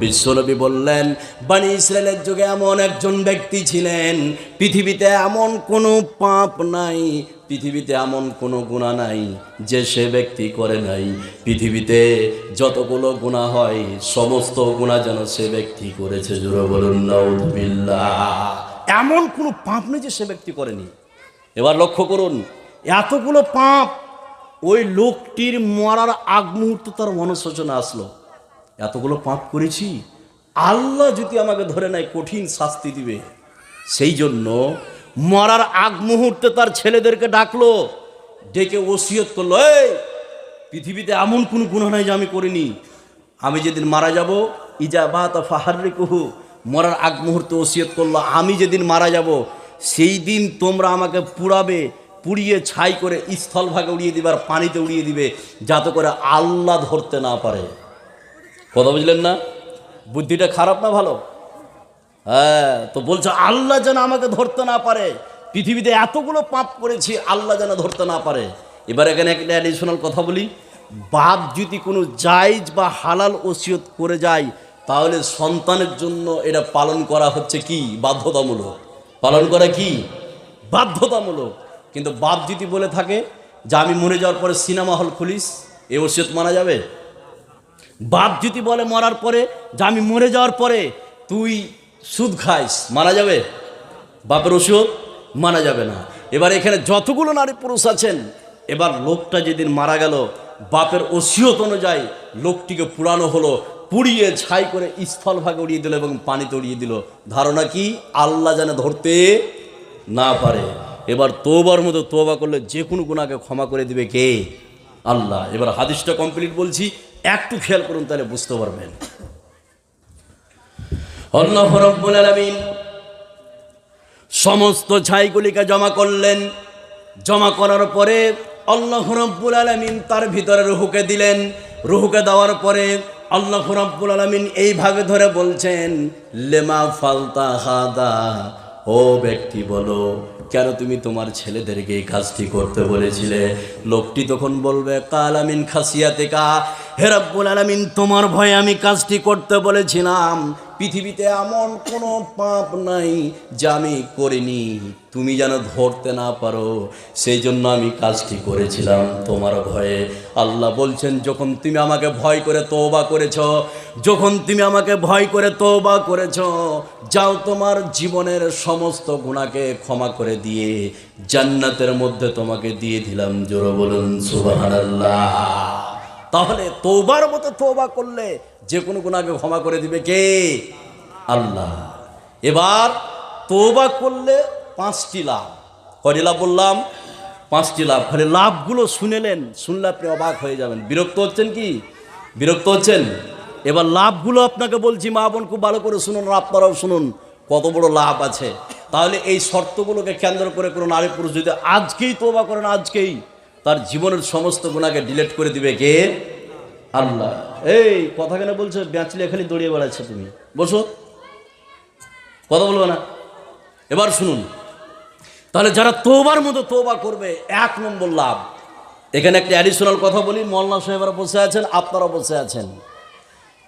[SPEAKER 1] বিশ্বনবী বললেন, বনি ইসরাইলের যুগে এমন একজন ব্যক্তি ছিলেন, পৃথিবীতে এমন কোনো পাপ নাই, পৃথিবীতে এমন কোনো গুনাহ নাই যে সে ব্যক্তি করে নাই। পৃথিবীতে যতগুলো গুনাহ হয় সমস্ত গুনাহ যেন সে ব্যক্তি করেছে। জোরে বলুন নাউযুবিল্লাহ। এমন কোনো পাপ নেই যে সে ব্যক্তি করেনি। এবার লক্ষ্য করুন, এতগুলো পাপ, ওই লোকটির মরার আগ মুহূর্ত তার মনশোচনা আসলো, এতগুলো পাপ করেছি, আল্লাহ যদি আমাকে ধরে নেয় কঠিন শাস্তি দিবে। সেই জন্য মরার আগ মুহূর্তে তার ছেলেদেরকে ডাকলো, ডেকে ওসিয়ত করলো, এই পৃথিবীতে এমন কোনো গুনাহ নাই যে আমি করিনি। আমি যেদিন মারা যাব, ইজাবাতা ফাহাররিকুহু, মরার আগ মুহূর্তে ওসিয়ত করলো, আমি যেদিন মারা যাব সেই দিন তোমরা আমাকে পুড়াবে, পুড়িয়ে ছাই করে স্থলভাগে উড়িয়ে দিবে আর পানিতে উড়িয়ে দিবে, যাতে করে আল্লাহ ধরতে না পারে। কথা বুঝলেন না? বুদ্ধিটা খারাপ না ভালো? হ্যাঁ, তো বলছে আল্লাহ যেন আমাকে ধরতে না পারে। পৃথিবীতে এতগুলো পাপ করেছি, আল্লাহ যেন ধরতে না পারে। এবার এখানে একটা অ্যাডিশনাল কথা বলি, বাপ যদি কোনো জায়েজ বা হালাল ওসিয়ত করে যায়, তাহলে সন্তানের জন্য এটা পালন করা হচ্ছে কি? বাধ্যতামূলক। পালন করা কি? বাধ্যতামূলক। কিন্তু বাপ যদি বলে থাকে যে আমি মরে যাওয়ার পরে সিনেমা হল খুলিস, এই ওসিয়ত মানা যাবে? বাপ যদি বলে মরার পরে যে আমি মরে যাওয়ার পরে তুই সুদ খাইস, মানা যাবে? বাপের ওসিয়ত মানা যাবে না। এবার এখানে যতগুলো নারী পুরুষ আছেন, এবার লোকটা যেদিন মারা গেল, বাপের ওসিয়ত অনুযায়ী লোকটিকে পুরানো হলো, পুড়িয়ে ছাই করে স্থলভাগে উড়িয়ে দিল এবং পানিতে উড়িয়ে দিল। ধারণা কি? আল্লাহ যেন ধরতে না পারে। এবার তওবার মতো তওবা করলে যে কোনো গুনাহকে ক্ষমা করে দিবে কে? আল্লাহ। এবার হাদিসটা কমপ্লিট বলছি, একটু খেয়াল করুন, তাহলে বুঝতে পারবেন। আল্লাহ রাব্বুল আলামিন সমস্ত ছাইগুলিকে জমা করলেন। জমা করার পরে আল্লাহ রাব্বুল আলামিন তার ভিতরে রূহকে দিলেন। রূহকে দেওয়ার পরে আল্লাহ রাব্বুল আলামিন এইভাবে ধরে বলছেন, লেমা ফালতা হাদা, ও ব্যক্তি বলো, কেন তুমি তোমার ছেলেদেরকে এই কাজটি করতে বলেছিলে? লোকটি তখন বলবে, কালা মিন খাসিয়াতিকা, হে রাব্বুল আলামিন তোমার ভয়ে আমি কাজটি করতে বলেছিলাম। পৃথিবীতে এমন কোনো পাপ নাই যা আমি করিনি, তুমি যেন ধরতে না পারো, সেই জন্য আমি কাজটি করেছিলাম তোমার ভয়ে। আল্লাহ বলছেন, যখন তুমি আমাকে ভয় করে তওবা করেছ, যখন তুমি আমাকে ভয় করে তওবা করেছ, যাও তোমার জীবনের সমস্ত গুনাহকে ক্ষমা করে দিয়ে জান্নাতের মধ্যে তোমাকে দিয়ে দিলাম। জোরে বলুন সুবহানাল্লাহ। তাহলে তওবার মতো তওবা করলে যে কোনো গুনাহকে ক্ষমা করে দিবে কে? আল্লাহ। এবার তওবা করলে 5টি লাভ। কয়টি লাভ বললাম? 5টি লাভ। খালি লাভগুলো শুনেলেন, শুনলে আপনি অবাক হয়ে যাবেন। বিরক্ত হচ্ছেন কি? বিরক্ত হচ্ছেন? এবার লাভগুলো আপনাকে বলছি, মা বোন খুব ভালো করে শুনুন, আর আপনারাও শুনুন কত বড় লাভ আছে। তাহলে এই শর্তগুলোকে কেন্দ্র করে কোনো নারী পুরুষ যদি আজকেই তওবা করেন, আজকেই তার জীবনের সমস্ত গুনাহকে ডিলিট করে দিবে কে? আল্লাহ। এই কথা কেন বলছো? ব্যাঁচলে খালি দৌড়িয়ে বেড়াচ্ছে, তুমি বসো, কথা বলবো না। এবার শুনুন, তাহলে যারা তওবার মতো তওবা করবে, 1 নম্বর লাভ। এখানে একটা অ্যাডিশনাল কথা বলি, মওলানা সাহেবরা বসে আছেন, আপনারা বসে আছেন।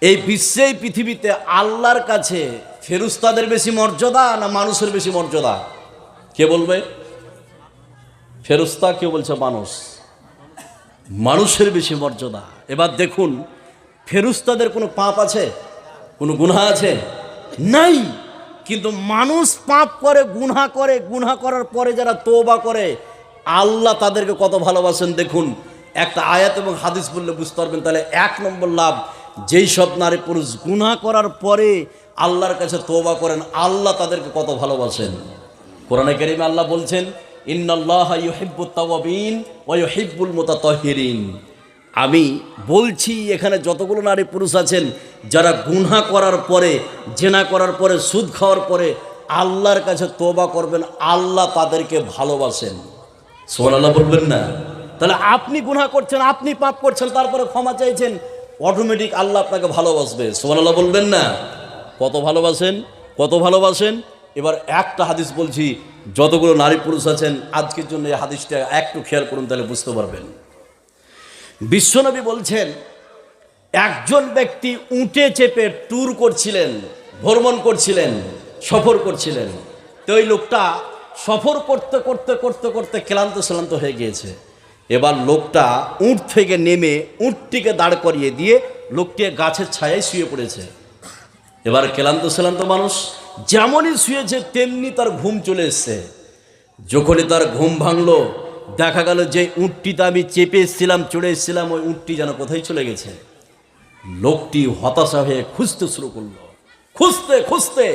[SPEAKER 1] এই বিশ্বে, পৃথিবীতে আল্লাহর কাছে ফেরেশতাদের বেশি মর্যাদা না মানুষের বেশি মর্যাদা? কে বলবে? ফেরেশতা, কেউ বলছে মানুষ। মানুষের বেশি মর্যাদা। এবার দেখুন, ফেরেশতাদের কোনো পাপ আছে? কোনো গুনাহ আছে? নাই। কিন্তু মানুষ পাপ করে, গুনাহ করে, গুনাহ করার পরে যারা তওবা করে, আল্লাহ তাদেরকে কত ভালোবাসেন দেখুন। একটা আয়াত এবং হাদিস বললে বুঝতে পারবেন। তাহলে 1 নম্বর লাভ, যেই সব নারী পুরুষ গুনাহ করার পরে আল্লাহর কাছে তওবা করেন, আল্লাহ তাদেরকে কত ভালোবাসেন। কোরআনে কারীমে আল্লাহ বলছেন, ইন্নাল্লাহা ইউহিব্বুত তাওয়াবিন ওয়া ইউহিব্বুল মুতাতাহহিরিন। আমি বলছি, এখানে যতগুলো নারী পুরুষ আছেন যারা গুনাহ করার পরে, জেনা করার পরে, সুদ খাওয়ার পরে আল্লাহর কাছে তওবা করবেন, আল্লাহ তাদেরকে ভালোবাসেন। সুবহানাল্লাহ বলবেন না? তাহলে আপনি গুনাহ করছেন, আপনি পাপ করছেন, তারপরে ক্ষমা চাইছেন, অটোমেটিক আল্লাহ আপনাকে ভালোবাসবে। সুবহানাল্লাহ বলবেন না? কত ভালোবাসেন, কত ভালোবাসেন। এবার একটা হাদিস বলছি, যতগুলো নারী পুরুষ আছেন আজকের জন্য এই হাদিসটা একটু খেয়াল করুন, তাহলে বুঝতে পারবেন। বিশ্বনবী বলছেন, একজন ব্যক্তি উটে চেপে ট্যুর করছিলেন, ভ্রমণ করছিলেন, সফর করছিলেন। তো ওই লোকটা সফর করতে করতে করতে করতে ক্লান্ত হয়ে গিয়েছে। এবার লোকটা উট থেকে নেমে উটটিকে দাঁড় করিয়ে দিয়ে লোকটি গাছের ছায়ায় শুয়ে পড়েছে। এবার ক্লান্ত মানুষ যেমনই শুয়েছে তেমনি তার ঘুম চলে এসছে। যখনই তার ঘুম ভাঙলো, দেখা গেল যে উটটিতে আমি চেপে এসেছিলাম, চড়ে এসেছিলাম, ওই উটটি যেন কোথায় চলে গেছে। লোকটি হতাশা হয়ে খুঁজতে শুরু করলো। খুঁজতে খুঁজতে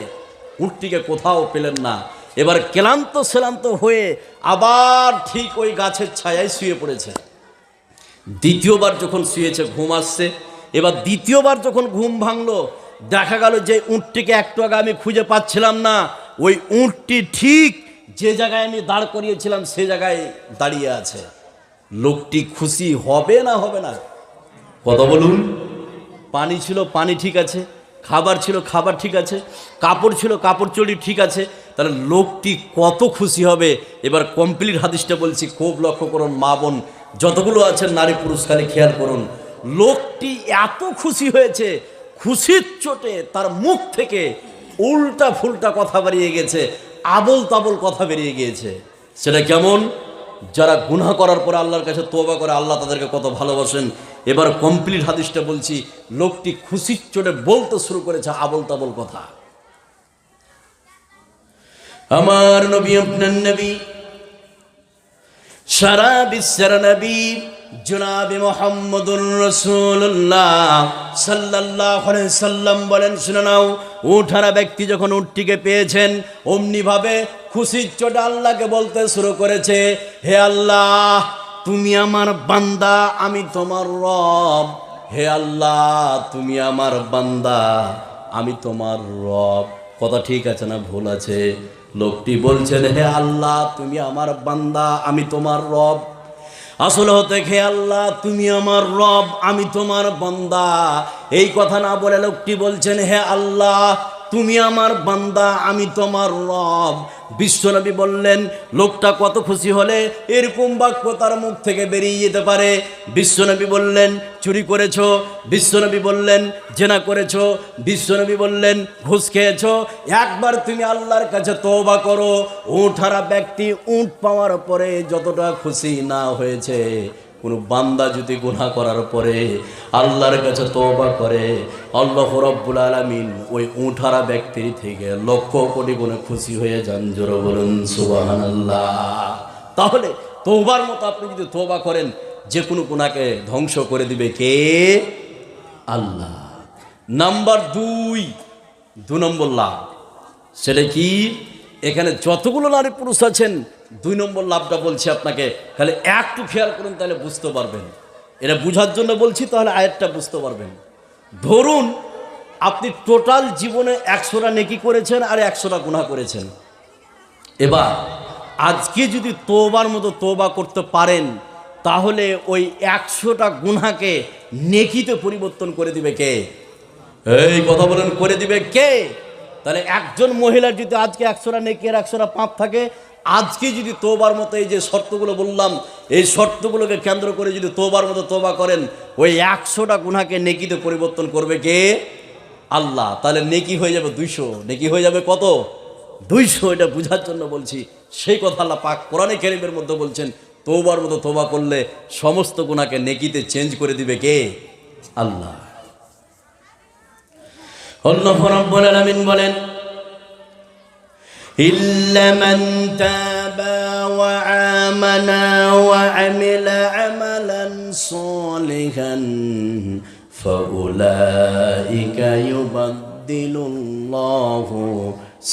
[SPEAKER 1] উটটিকে কোথাও পেলেন না। এবার ক্লান্ত হয়ে আবার ঠিক ওই গাছের ছায়ায় শুয়ে পড়েছে। দ্বিতীয়বার যখন শুয়েছে, ঘুম আসছে। এবার দ্বিতীয়বার যখন ঘুম ভাঙলো, দেখা গেল যে উটটিকে একটু আগে আমি খুঁজে পাচ্ছিলাম না, ওই উটটি ঠিক যে জায়গায় আমি দাঁড় করিয়েছিলাম সে জায়গায় দাঁড়িয়ে আছে। লোকটি খুশি হবে না হবে না? কথা বলুন। পানি ছিল, পানি ঠিক আছে, খাবার ছিল, খাবার ঠিক আছে, কাপড় ছিল, কাপড় চড়ি ঠিক আছে। তাহলে লোকটি কত খুশি হবে। এবার কমপ্লিট হাদিসটা বলছি, খুব লক্ষ্য করুন মা বোন যতগুলো আছেন, নারী পুরুষ খালি খেয়াল করুন। লোকটি এত খুশি হয়েছে, খুশির চোটে তার মুখ থেকে উল্টা ফুলটা কথা বেরিয়ে গেছে, আবল তাবল কথা বেরিয়ে গিয়েছে। সেটা কেমন? যারা গুনাহ করার পরে আল্লাহর কাছে তওবা করে, আল্লাহ তাদেরকে কত ভালোবাসেন। এবার কমপ্লিট হাদিসটা বলছি, লোকটি খুশির চোটে বলতে শুরু করেছে আবল তাবল কথা। আমার নবী, আপনার নবী, সারা বিশ্বের নবী জনাবে মুহাম্মদুর রাসূলুল্লাহ সাল্লাল্লাহু আলাইহি সাল্লাম বলেন, শুনে নাও, উঠারা ব্যক্তি যখন উটটিকে পেয়েছেন, অমনি ভাবে খুশির চোটে আল্লাহকে বলতে শুরু করেছে, হে আল্লাহ, তুমি আমার বান্দা, আমি তোমার রব। হে আল্লাহ, তুমি আমার বান্দা, আমি তোমার রব। কথা ঠিক আছে না ভুল আছে? লোকটি বলছেন, হে আল্লাহ, তুমি আমার বান্দা, আমি তোমার রব। আসলে হতে, হে আল্লাহ, তুমি আমার রব, আমি তোমার বান্দা। এই কথা না বলে লোকটি বলছেন, হে আল্লাহ, তুমি আমার বান্দা, আমি তোমার রব। বিশ্বনবী বললেন, লোকটা কত খুশি হলে এরকম বাক্য তার মুখ থেকে বেরিয়ে যেতে পারে? বিশ্বনবী বললেন, চুরি করেছো? বিশ্বনবী বললেন, জেনা করেছো? বিশ্বনবী বললেন, ঘুষ খেয়েছো? একবার তুমি আল্লাহর কাছে তওবা করো। উঠারা ব্যক্তি উট পাওয়ার পরে যতটা খুশি না হয়েছে, কোনো বান্দা যদি গুনাহ করার পরে আল্লাহর কাছে তওবা করে, আল্লাহ রাব্বুল আলামিন ওই উঠারা ব্যক্তির থেকে লক্ষ কোটি গুণে খুশি হয়ে যান। জোরে বলুন সুবহানাল্লাহ। তাহলে তওবার মতো আপনি যদি তওবা করেন, যে কোনো গুনাহকে ধ্বংস করে দিবে কে? আল্লাহ। নাম্বার 2 নম্বর লাভ, সেটা কি? এখানে যতগুলো নারী পুরুষ আছেন 2 নম্বর লাভটা বলছি আপনাকে, খালি একটু খেয়াল করুন তাহলে বুঝতে পারবেন। এটা বুঝার জন্য বলছি, তাহলে আয়াতটা বুঝতে পারবেন। ধরুন আপনি টোটাল জীবনে 100টা নেকি করেছেন আর 100টা গুনাহ করেছেন। এবার আজকে যদি তওবার মতো তওবা করতে পারেন, তাহলে ওই 100টা গুনাহকে নেকিতে পরিবর্তন করে দিবে কে? এই কথা বলেন, করে দিবে কে? তাহলে একজন মহিলার যদি আজকে 100টা নেকি আর 100টা পাপ থাকে, আজকে যদি তওবার মতো এই যে শর্তগুলো বললাম, এই শর্তগুলোকে কেন্দ্র করে যদি তওবার মতো তওবা করেন, ওই 100টা গুনাহকে নেকিতে পরিবর্তন করবে কে? আল্লাহ। তাহলে নেকি হয়ে যাবে 200। নেকি হয়ে যাবে কত? 200। এটা বোঝার জন্য বলছি। সেই কথা আল্লাহ পাক কোরআনে কারীমের মধ্যে বলছেন, তওবার মতো তওবা করলে সমস্ত গুনাহকে নেকিতে চেঞ্জ করে দিবে কে? আল্লাহ। আল্লাহ রাব্বুল আলামিন বলেন, ইল্লা মান তাবা ওয়া আমানা ওয়া আমিলা আমালান সালিহান ফাউলাইকা ইউবাদদিলুল্লাহু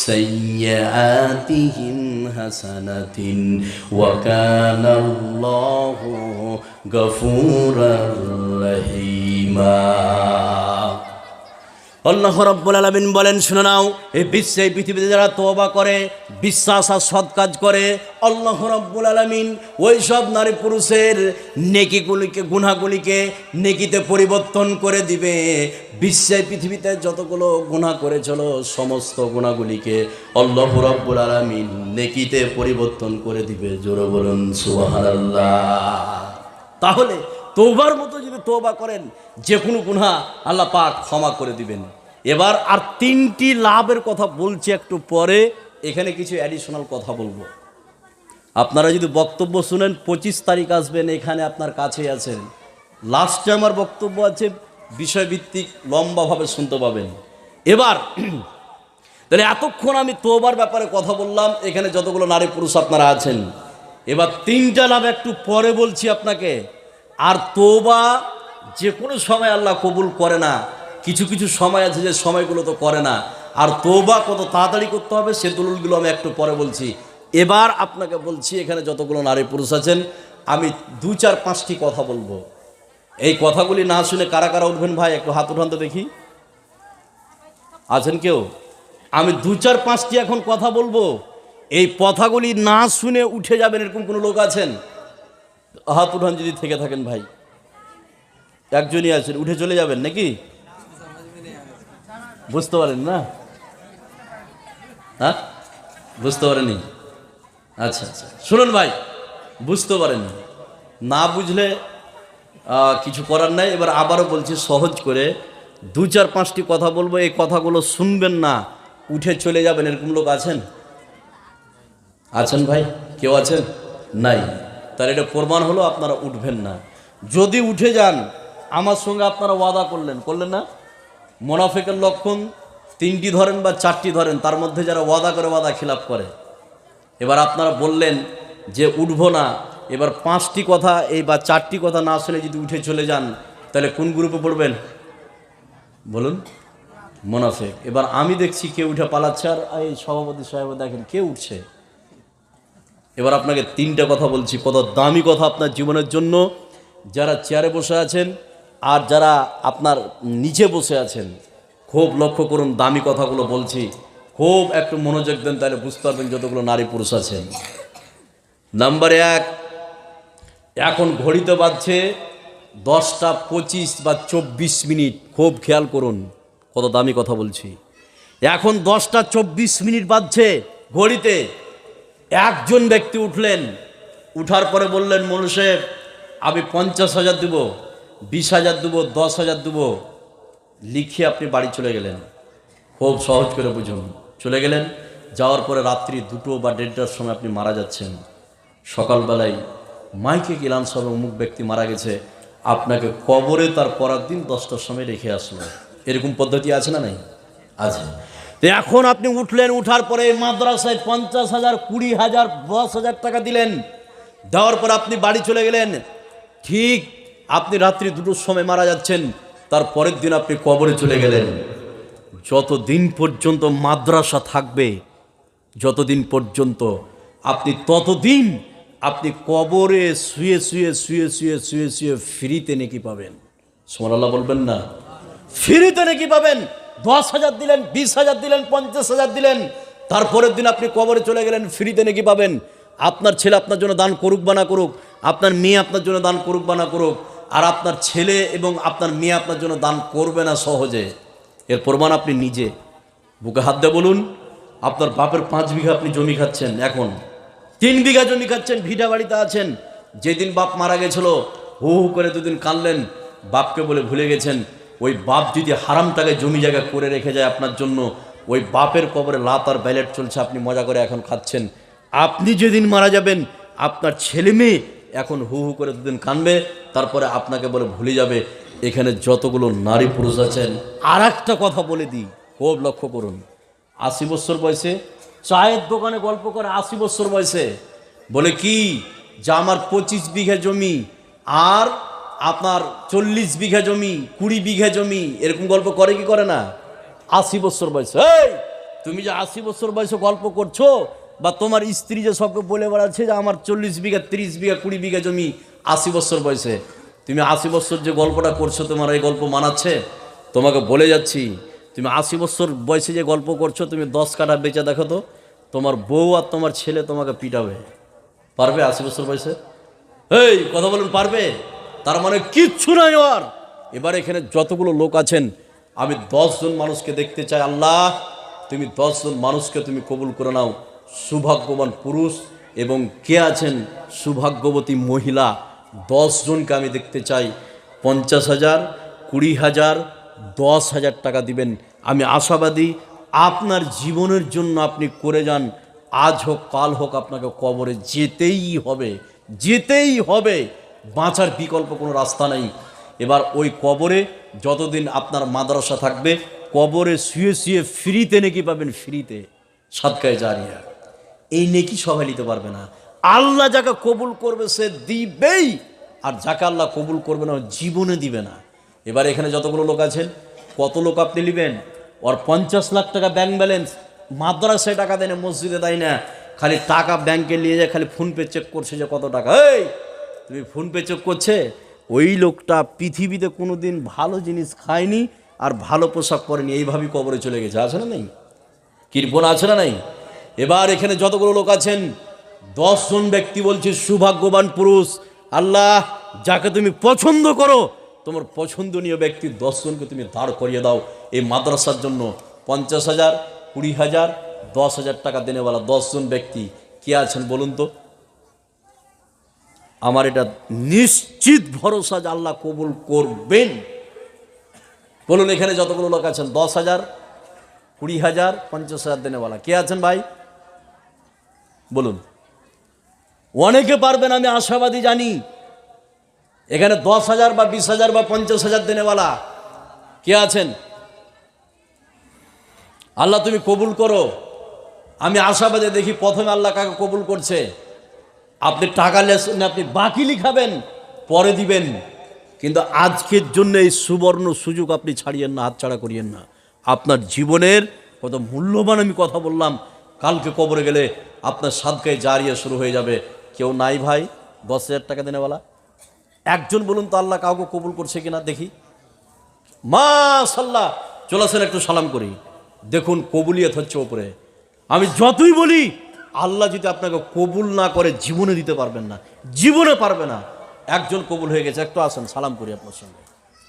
[SPEAKER 1] সাইয়্যাতিহিম হাসানাতিন ওয়া কানাল্লাহু গফুরার রহিমা। আল্লাহ রাব্বুল আলামিন বলেন, শুনে নাও, এই বিশ্বে পৃথিবীতে যারা তওবা করে, বিশ্বাস আর সৎ কাজ করে, আল্লাহ রাব্বুল আলামিন ওই সব নারী পুরুষের নেকিগুলিকে, গুনাহগুলিকে নেকিতে পরিবর্তন করে দিবে। বিশ্বে পৃথিবীতে যতগুলো গুনাহ করেছিল, সমস্ত গুনাহগুলিকে আল্লাহ রাব্বুল আলামিন নেকিতে পরিবর্তন করে দিবে। জোরে বলুন সুবহানাল্লাহ। তাহলে তওবার মতো যদি তওবা করেন, যে কোনো গুনাহ আল্লাহ পাক ক্ষমা করে দিবেন। এবার আর 3টি লাভের কথা বলছি একটু পরে, এখানে কিছু অ্যাডিশনাল কথা বলবো। আপনারা যদি বক্তব্য শুনেন, 25 তারিখ আসবেন, এখানে আপনার কাছেই আছেন, লাস্টে আমার বক্তব্য আছে, বিষয়ভিত্তিক লম্বাভাবে শুনতে পাবেন। এবার তাহলে এতক্ষণ আমি তওবার ব্যাপারে কথা বললাম, এখানে যতগুলো নারী পুরুষ আপনারা আছেন, এবার 3টা লাভ একটু পরে বলছি আপনাকে। আর তওবা যে কোনো সময় আল্লাহ কবুল করে না, কিছু কিছু সময় আছে যে সময়গুলো তো করে না। আর তওবা কত তাড়াতাড়ি করতে হবে সে দলিলগুলো আমি একটু পরে বলছি। এবার আপনাকে বলছি, এখানে যতগুলো নারী পুরুষ আছেন, আমি 2-4-5টি কথা বলবো। এই কথাগুলি না শুনে কারা কারা উঠবেন ভাই? একটু হাত উঠান তো দেখি, আছেন কেউ? আমি 2-4-5টি এখন কথা বলবো, এই কথাগুলি না শুনে উঠে যাবেন, এরকম কোনো লোক আছেন? হাত উঠান যদি থেকে থাকেন ভাই। একজনই আছেন, উঠে চলে যাবেন নাকি? বুঝতে পারেন না? হ্যাঁ, বুঝতে পারেনি? আচ্ছা আচ্ছা, শুনুন ভাই, বুঝতে পারেন না, বুঝলে কিছু করার নাই। এবার আবারও বলছি সহজ করে, 2-4-5টি কথা বলবো, এই কথাগুলো শুনবেন না, উঠে চলে যাবেন, এরকম লোক আছেন? আছেন ভাই? কেউ আছেন? নাই? তাহলে এটা প্রমাণ হলো আপনারা উঠবেন না। যদি উঠে যান, আমার সঙ্গে আপনারা ওয়াদা করলেন না? মুনাফিকের লক্ষণ 3টি ধরেন বা 4টি ধরেন, তার মধ্যে যারা ওয়াদা করে ওয়াদা খিলাফ করে। এবার আপনারা বললেন যে উঠবো না, এবার 5টি কথা এই বা 4টি কথা না শুনে যদি উঠে চলে যান, তাহলে কোন গ্রুপে পড়বেন বলুন? মুনাফিক। এবার আমি দেখছি কেউ উঠে পালাচ্ছে, আর এই সভাপতি সাহেব দেখেন কেউ উঠছে। এবার আপনাকে 3টা কথা বলছি, কত দামি কথা আপনার জীবনের জন্য। যারা চেয়ারে বসে আছেন আর যারা আপনার নিচে বসে আছেন, খুব লক্ষ্য করুন, দামি কথাগুলো বলছি, খুব একটু মনোযোগ দেন, তাহলে বুঝতে পারবেন যতগুলো নারী পুরুষ আছেন। নাম্বার 1, এখন ঘড়িতে বাজছে 10টা 25 বা 24 মিনিট। খুব খেয়াল করুন, কত দামি কথা বলছি। এখন 10টা 24 মিনিট বাজছে ঘড়িতে। একজন ব্যক্তি উঠলেন, উঠার পরে বললেন, মৌলভী সাহেব আমি 50,000 দেব, 20,000 দেব, 10,000 দেব, লিখিয়ে আপনি বাড়ি চলে গেলেন। খুব সহজ করে বুঝুন, চলে গেলেন, যাওয়ার পরে রাত্রি 2টো বা 1:30টার সময় আপনি মারা যাচ্ছেন। সকালবেলায় মাইকে গেলাম সব অমুক ব্যক্তি মারা গেছে, আপনাকে কবরে তার পরের দিন 10টার সময় রেখে আসলো। এরকম পদ্ধতি আছে না নাই? আছে। তো এখন আপনি উঠলেন, উঠার পরে মাদ্রাসায় 50,000, 20,000, 10,000 টাকা দিলেন, দেওয়ার পর আপনি বাড়ি চলে গেলেন। ঠিক আপনি রাত্রি 2টোর সময় মারা যাচ্ছেন, তার পরের দিন আপনি কবরে চলে গেলেন। যত দিন পর্যন্ত মাদ্রাসা থাকবে, যতদিন পর্যন্ত আপনি ততদিন আপনি কবরে শুয়ে শুয়ে শুয়ে শুয়ে শুয়ে শুয়ে ফ্রিতে নেকি পাবেন। সুবহানাল্লাহ বলবেন না? ফ্রিতে নেকি পাবেন। 10,000 দিলেন, 20,000 দিলেন, 50,000 দিলেন, তারপরের দিন আপনি কবরে চলে গেলেন, ফ্রিতে নেকি পাবেন। আপনার ছেলে আপনার জন্য দান করুক বা না করুক, আপনার মেয়ে আপনার জন্য দান করুক বা না করুক, আর আপনার ছেলে এবং আপনার মেয়ে আপনার জন্য দান করবে না সহজে। এর প্রমাণ আপনি নিজে। বুকে হাত দিয়ে বলুন, আপনার বাপের 5 বিঘা আপনি জমি খাচ্ছেন, এখন 3 বিঘা জমি খাচ্ছেন, ভিটা বাড়িতে আছেন। যেদিন বাপ মারা গেছিল হু হু করে দুদিন কাঁদলেন, বাপকে বলে ভুলে গেছেন। ওই বাপ যদি হারাম টাকায় জমি জায়গা করে রেখে যায় আপনার জন্য, ওই বাপের কবরে লাত আর ব্যালেট চলছে, আপনি মজা করে এখন খাচ্ছেন। আপনি যেদিন মারা যাবেন আপনার ছেলে মেয়ে এখন হু হু করে দুদিন কাঁদবে, তারপরে আপনাকে বলে ভুলে যাবে। এখানে যতগুলো নারী পুরুষ আছেন, আর একটা কথা বলে দিই, খুব লক্ষ্য করুন। 80 বছর বয়সে চায়ের দোকানে গল্প করে, 80 বছর বয়সে বলে কি যে আমার 25 বিঘা জমি আর আপনার 40 বিঘা জমি, 20 বিঘা জমি, এরকম গল্প করে কি করে না? 80 বছর বয়সে। এই তুমি যে 80 বছর বয়সে গল্প করছো, বা তোমার স্ত্রী যে সবকে বলে বেড়াচ্ছে যে আমার 40 বিঘা, 30 বিঘা, 20 বিঘা জমি 80 বছর বয়সে, তুমি 80 বছর যে গল্পটা করছো, তোমার এই গল্প মানাচ্ছে? তোমাকে বলে যাচ্ছি, তুমি 80 বছর বয়সে যে গল্প করছো, তুমি 10 কাঠা বেচে দেখো তো, তোমার বউ আর তোমার ছেলে তোমাকে পিটাবে। পারবে 80 বছর বয়সে? এই কথা বলুন, পারবে? তার মানে কিচ্ছু নাই আর। এবার এখানে যতগুলো লোক আছেন, আমি 10 জন মানুষকে দেখতে চাই। আল্লাহ তুমি 10 জন মানুষকে তুমি কবুল করে নাও, সৌভাগ্যবান পুরুষ এবং কে আছেন সৌভাগ্যবতী মহিলা, 10 জনকে আমি দেখতে চাই। 50,000, 20,000, 10,000 টাকা দিবেন। আমি আশাবাদী আপনার জীবনের জন্য আপনি করে যান। আজ হোক কাল হোক আপনাকে কবরে যেতেই হবে, যেতেই হবে। বাঁচার বিকল্প কোনো রাস্তা নেই। এবার ওই কবরে যতদিন আপনার মাদ্রাসা থাকবে, কবরে শুয়ে শুয়ে ফ্রিতে নেকি পাবেন, ফ্রিতে, সাদকায়ে জারিয়া। এই নেকি সবাই নিতে পারবে না। আল্লাহ যাকে কবুল করবে সে দিবেই, আর যাকে আল্লাহ কবুল করবে না জীবনে দিবে না। এবার এখানে যতগুলো লোক আছেন, কত লোক আপনি নেবেন? ওর 50 লাখ টাকা ব্যাংক ব্যালেন্স, মাদ্রাসায় টাকা দেয় না, মসজিদে দেয় না, খালি টাকা ব্যাংকে নিয়ে যায়, খালি ফোনপে চেক করছে যে কত টাকা। এই তুমি ফোনপে চেক করছে, ওই লোকটা পৃথিবীতে কোনো দিন ভালো জিনিস খায়নি আর ভালো পোশাক পরেনি, এইভাবেই কবরে চলে গেছে। আছে না নেই? কৃপণ আছে না নাই? এবার এখানে যতগুলো লোক আছেন, 10 জন ব্যক্তি বলছে সৌভাগ্যবান পুরুষ। আল্লাহ যাকে তুমি পছন্দ করো, তোমার পছন্দনীয় ব্যক্তি 10 জনকে তুমি দাঁড় করিয়ে দাও এই মাদ্রাসার জন্য। 50,000, 20,000, 10,000 টাকা দেনেওয়ালা 10 জন ব্যক্তি কে আছেন বলুন তো? আমার এটা নিশ্চিত ভরসা যে আল্লাহ কবুল করবেন। বলুন এখানে যতগুলো লোক আছেন, 10,000, 20,000, 50,000 দেনেওয়ালা কে আছেন ভাই? বলুন। অনেকে পারবেন, আমি আশাবাদী জানি। এখানে 10,000 বা 20,000 বা 50,000 দেনেওয়ালা কে আছেন? আল্লাহ তুমি কবুল করো। আমি আশাবাদী দেখি প্রথমে আল্লাহ কাকে কবুল করছে। আপনি টাকা লেছেন, আপনি বাকি লিখাবেন, পরে দিবেন, কিন্তু আজকের জন্য এই সুবর্ণ সুযোগ আপনি ছাড়িয়েন না, হাতছাড়া করিয়েন না। আপনার জীবনের কত মূল্যবান আমি কথা বললাম। কালকে কবরে গেলে আপনার সাদকায়ে জারিয়া শুরু হয়ে যাবে। কেউ নাই ভাই 10,000 টাকা দেনেওয়ালা? একজন বলুন তো আল্লাহ কাউকে কবুল করছে কিনা দেখি। মাশাআল্লাহ, চলে আসেন একটু সালাম করি। দেখুন কবুলিয়ত হচ্ছে ওপরে। আমি যতই বলি, আল্লাহ যদি আপনাকে কবুল না করে জীবনে দিতে পারবেন না, জীবনে পারবে না। একজন কবুল হয়ে গেছে, একটু আসেন সালাম করি আপনার সঙ্গে।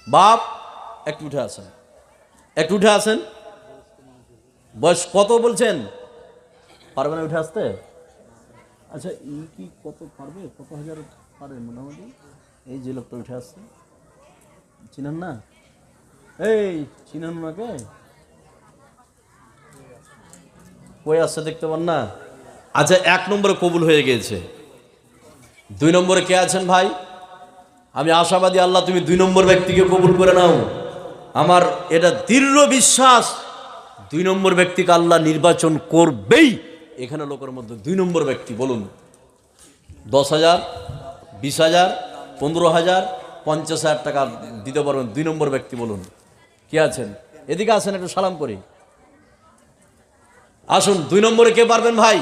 [SPEAKER 1] বাপ একটু উঠে আসেন, একটু উঠে আসেন। বয়স কত বলছেন? পারবে না উঠে আসতে? আচ্ছা কি কত পারবে, কত হাজার পারে মোটামুটি? এই যে লোকটা উঠে আসছে, চিনেন না? এই চিনেন ওনাকে? কই আসছে দেখতে পান না? আচ্ছা 1 নম্বরে কবুল হয়ে গিয়েছে। 2 নম্বরে কে আছেন ভাই? আমি আশাবাদী আল্লাহ তুমি 2 নম্বর ব্যক্তিকে কবুল করে নাও। আমার এটা দৃঢ় বিশ্বাস 2 নম্বর ব্যক্তিকে আল্লাহ নির্বাচন করবেই। এখানে লোকের মধ্যে 2 নম্বর ব্যক্তি বলুন। 10,000, 20,000, 15,000, 50,000 টাকা দিতে পারবেন 2 নম্বর ব্যক্তি বলুন কে আছেন? এদিকে আসেন একটু সালাম করি। আসুন 2 নম্বরে কে পারবেন ভাই?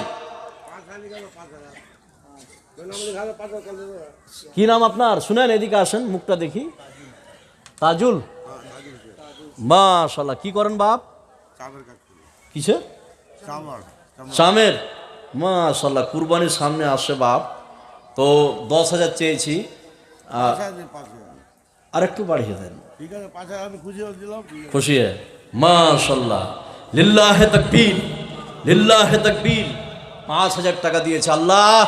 [SPEAKER 1] কি নাম আপনার? শুনেন, এদিকে আসেন, মুখটা দেখি। তাজুল, মাশাআল্লাহ। কি করেন বাপ? কিসে? চামের। মাশাআল্লাহ, কুরবানির সামনে আসছে বাপ, তো 10,000 চেয়েছি, আর একটু বাড়িয়ে দেন। খুশি হ্যাঁ? মাশাআল্লাহ, লিল্লাহে তাকবীর, লিল্লাহে তাকবীর। 5,000 টাকা দিয়েছে। আল্লাহ,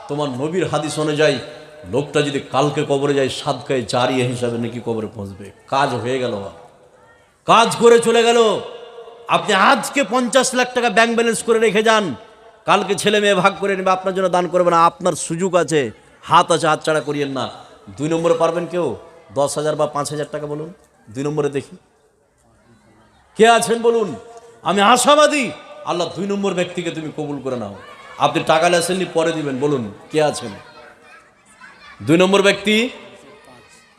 [SPEAKER 1] তোমার নবীর হাদিস অনুযায়ী লোকটা যদি কালকে কবরে যায়, সাদকায়ে জারিয়া হিসাবে নাকি কবরে পৌঁছবে। কাজ হয়ে গেল, কাজ করে চলে গেল। আপনি আজকে 50 লাখ টাকা ব্যাংক ব্যালেন্স করে রেখে যান, কালকে ছেলে মেয়ে ভাগ করে নেবে, আপনার জন্য দান করবে না। আপনার সুযোগ আছে, হাত আছে, হাত ছাড়া করিয়েন না। 2 নম্বরে পারবেন কেউ? 10,000 বা 5,000 টাকা বলুন। 2 নম্বরে দেখি কে আছেন বলুন। আমি আশাবাদী, আল্লাহ 2 নম্বর ব্যক্তিকে তুমি কবুল করে নাও। আপনি টাকা লেসেননি, পরে দিবেন। বলুন কে আছেন 2 নম্বর ব্যক্তি?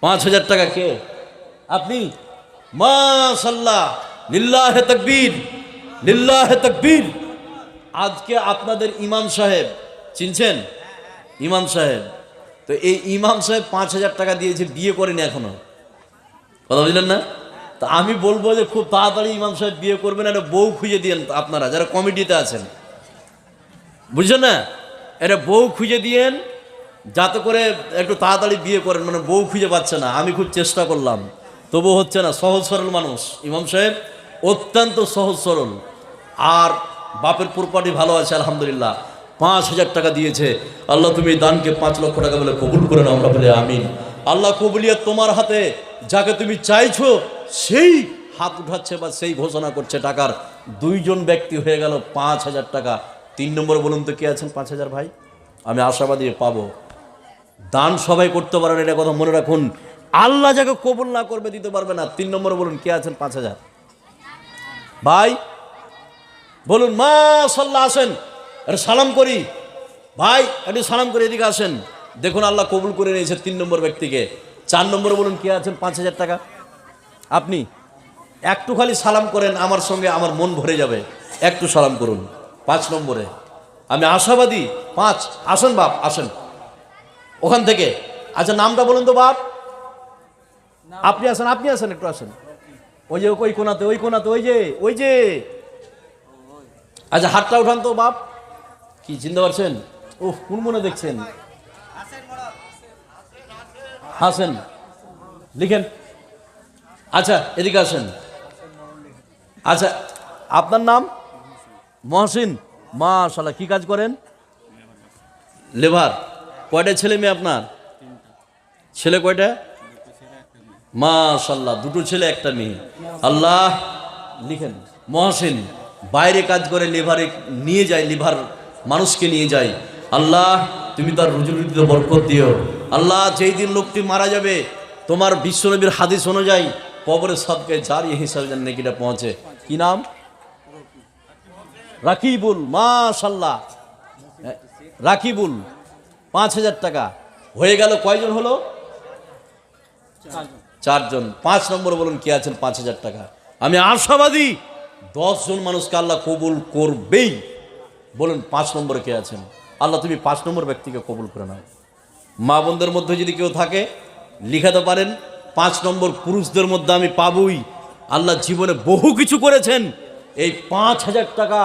[SPEAKER 1] 5,000 টাকা কে? আপনি। মাশাআল্লাহ, লিল্লাহে তাকবীর, লিল্লাহে তাকবীর। আজকে আপনাদের ইমাম সাহেব চিনছেন? ইমাম সাহেব, তো এই ইমাম সাহেব 5,000 টাকা দিয়েছে, বিয়ে করেনি এখনো। কথা বুঝলেন না? তা আমি বলবো যে খুব তাড়াতাড়ি ইমাম সাহেব বিয়ে করবেন, একটা বউ খুঁজে দিয়েন আপনারা যারা কমিটিতে আছেন, বুঝছেন না? এটা বউ খুঁজে দিয়েন যাতে করে একটু তাড়াতাড়ি বিয়ে করেন। মানে বউ খুঁজে পাচ্ছে না, আমি খুব চেষ্টা করলাম, তবু হচ্ছে না। সহজ সরল মানুষ ইমাম সাহেব, অত্যন্ত সহজ সরল, আর বাপের প্রপার্টি ভালো আছে আলহামদুলিল্লাহ। 5,000 টাকা দিয়েছে। আল্লাহ তুমি এই দানকে 5 লক্ষ টাকা বলে কবুল করে নাও। আমরা বলে আমিন। আল্লাহ কবুলিয়ত তোমার হাতে, যাকে তুমি চাইছো সেই হাত উঠাচ্ছে বা সেই ঘোষণা করছে। টাকার 2 জন ব্যক্তি হয়ে গেল, 5,000 টাকা। 3 নম্বরে বলুন তো কে আছেন? 5,000 ভাই, আমি আশাবাদী পাবো। দান সবাই করতে পারেন, এটা কথা মনে রাখুন। আল্লাহ যাকে কবুল না করবে দিতে পারবে না। 3 নম্বরে বলুন কে আছেন? 5,000 ভাই বলুন। মাশাআল্লাহ, আসেন, এটা সালাম করি ভাই, একটু সালাম করে এদিকে আসেন। দেখুন আল্লাহ কবুল করে নিয়েছে 3 নম্বর ব্যক্তিকে। 4 নম্বরে বলুন কে আছেন? 5,000 টাকা আপনি। একটু খালি সালাম করেন আমার সঙ্গে, আমার মন ভরে যাবে। একটু সালাম করুন। 5 নম্বরে আমি আশাবাদী। 5 আসেন বাপ, আসেন ওখান থেকে। আচ্ছা নামটা বলুন তো বাপ। আপনি আসেন, আপনি আসেন, একটু আসেন। ওই যে ওই কোনাতে, ওই কোনাতে, ওই যে, ওই যে। আচ্ছা হাতটা উঠান তো বাপ। কি চিনতে পারছেন? ও কোন মনে দেখছেন? হাসেন, লিখেন। আচ্ছা এদিকে আসেন। আচ্ছা আপনার নাম? মহসিন। মাশাআল্লাহ, কি কাজ করেন? লেবার। কয়টা ছেলে মেয়ে আপনার? ছেলে কয়টা? মাশাআল্লাহ, 2টো ছেলে 1টা মেয়ে। আল্লাহ, লিখেন। মহসিন বাইরে কাজ করে, লেবারে নিয়ে যায়, লিভার মানুষকে নিয়ে যায়। আল্লাহ তুমি তার রুজি রুটিতে বরকত দিও। আল্লাহ যেই দিন লোকটি মারা যাবে, তোমার বিশ্বনবীর হাদিস অনুযায়ী কবরে সাদকায়ে জারিয়া হিসাবে যেন নেকিটা পৌঁছে। কি নাম? রাকিবুল। মাশাআল্লাহ, রাকিবুল। 5,000 টাকা হয়ে গেল। কয়জন হলো? 4 জন। 5 নম্বরে বলুন কে আছেন? 5,000 টাকা। আমি আশাবাদী 10 জন মানুষকে আল্লাহ কবুল করবেই। বলুন 5 নম্বরে কে আছেন? আল্লাহ তুমি 5 নম্বর ব্যক্তিকে কবুল করে নাও। মা বোনদের মধ্যে যদি কেউ থাকে লিখাতে পারেন। 5 নম্বর পুরুষদের মধ্যে আমি পাবই। আল্লাহ জীবনে বহু কিছু করেছেন, এই 5,000 টাকা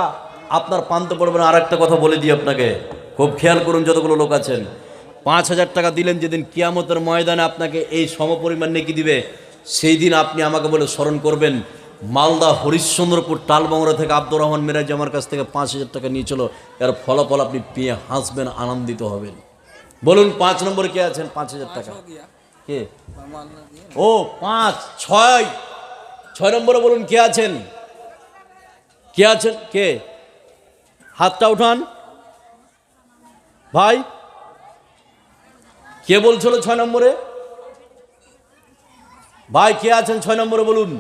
[SPEAKER 1] আপনার পান্তে পড়বে না। আর একটা কথা বলে দিই আপনাকে, খুব খেয়াল করুন যতগুলো লোক আছেন। 5,000 টাকা দিলেন, যেদিন কিয়ামতের ময়দানে আপনাকে এই সমপরিমাণ নেকি দিবে, সেই দিন আপনি আমাকে বলে স্মরণ করবেন, মালদা হরিশ্চন্দ্রপুর টালবাংরা থেকে আব্দুর রহমান মিরাজ আমার কাছ থেকে 5,000 টাকা নিয়ে চলো। এর ফলাফল আপনি পেয়ে হাসবেন, আনন্দিত হবেন। বলুন 5 নম্বরে কে আছেন? 5,000 টাকা কে? ও 5 6 নম্বরে বলুন কে আছেন? কে আছেন? কে? হাতটা উঠান ভাই। কে বলছিল 6 নম্বরে? ভাই কে আছেন 6 নম্বরে বলুন।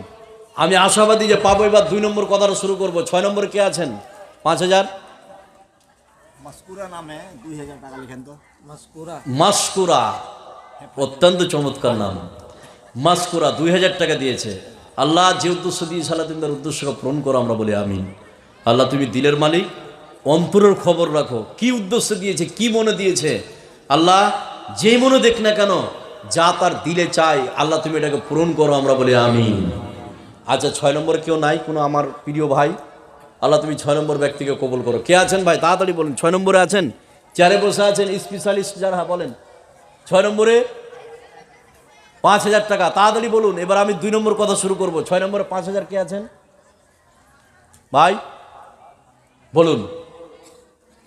[SPEAKER 1] আমি আশাবাদী যে পাবো। এবার 2 নম্বর কথাটা শুরু করবো। 6 নম্বরে কে আছেন? 5,000
[SPEAKER 2] মাসকুরা নামে 2,000 টাকা লিখেন তো। মাসকুরা,
[SPEAKER 1] মাসকুরা, অত্যন্ত চমৎকার নাম। মাসকুরা 2,000 টাকা দিয়েছে। আল্লাহ যে উদ্দেশ্য দিয়ে সালাতিনদার উদ্দেশ্যকে পূরণ করো, আমরা বলি আমিন। আল্লাহ তুমি দিলের মালিক, অন্তরের খবর রাখো, কি উদ্দেশ্যে দিয়েছে, কি মনে দিয়েছে। আল্লাহ যেই মনে দেখ না কেন, যা তার দিলে চাই আল্লাহ তুমি এটাকে পূরণ করো, আমরা বলি আমিন। আচ্ছা 6 নম্বরে কেউ নাই কোনো আমার প্রিয় ভাই? আল্লাহ তুমি 6 নম্বর ব্যক্তিকে কবুল করো। কে আছেন ভাই তাড়াতাড়ি বলুন। 6 নম্বরে আছেন, চেয়ারে বসে আছেন স্পেশালিস্ট যারা, বলেন 6 নম্বরে 5,000 টাকা, তাড়াতাড়ি বলুন। এবার আমি 2 নম্বর কথা শুরু করব। 6 নম্বরে 5,000 কে আছেন ভাই বলুন?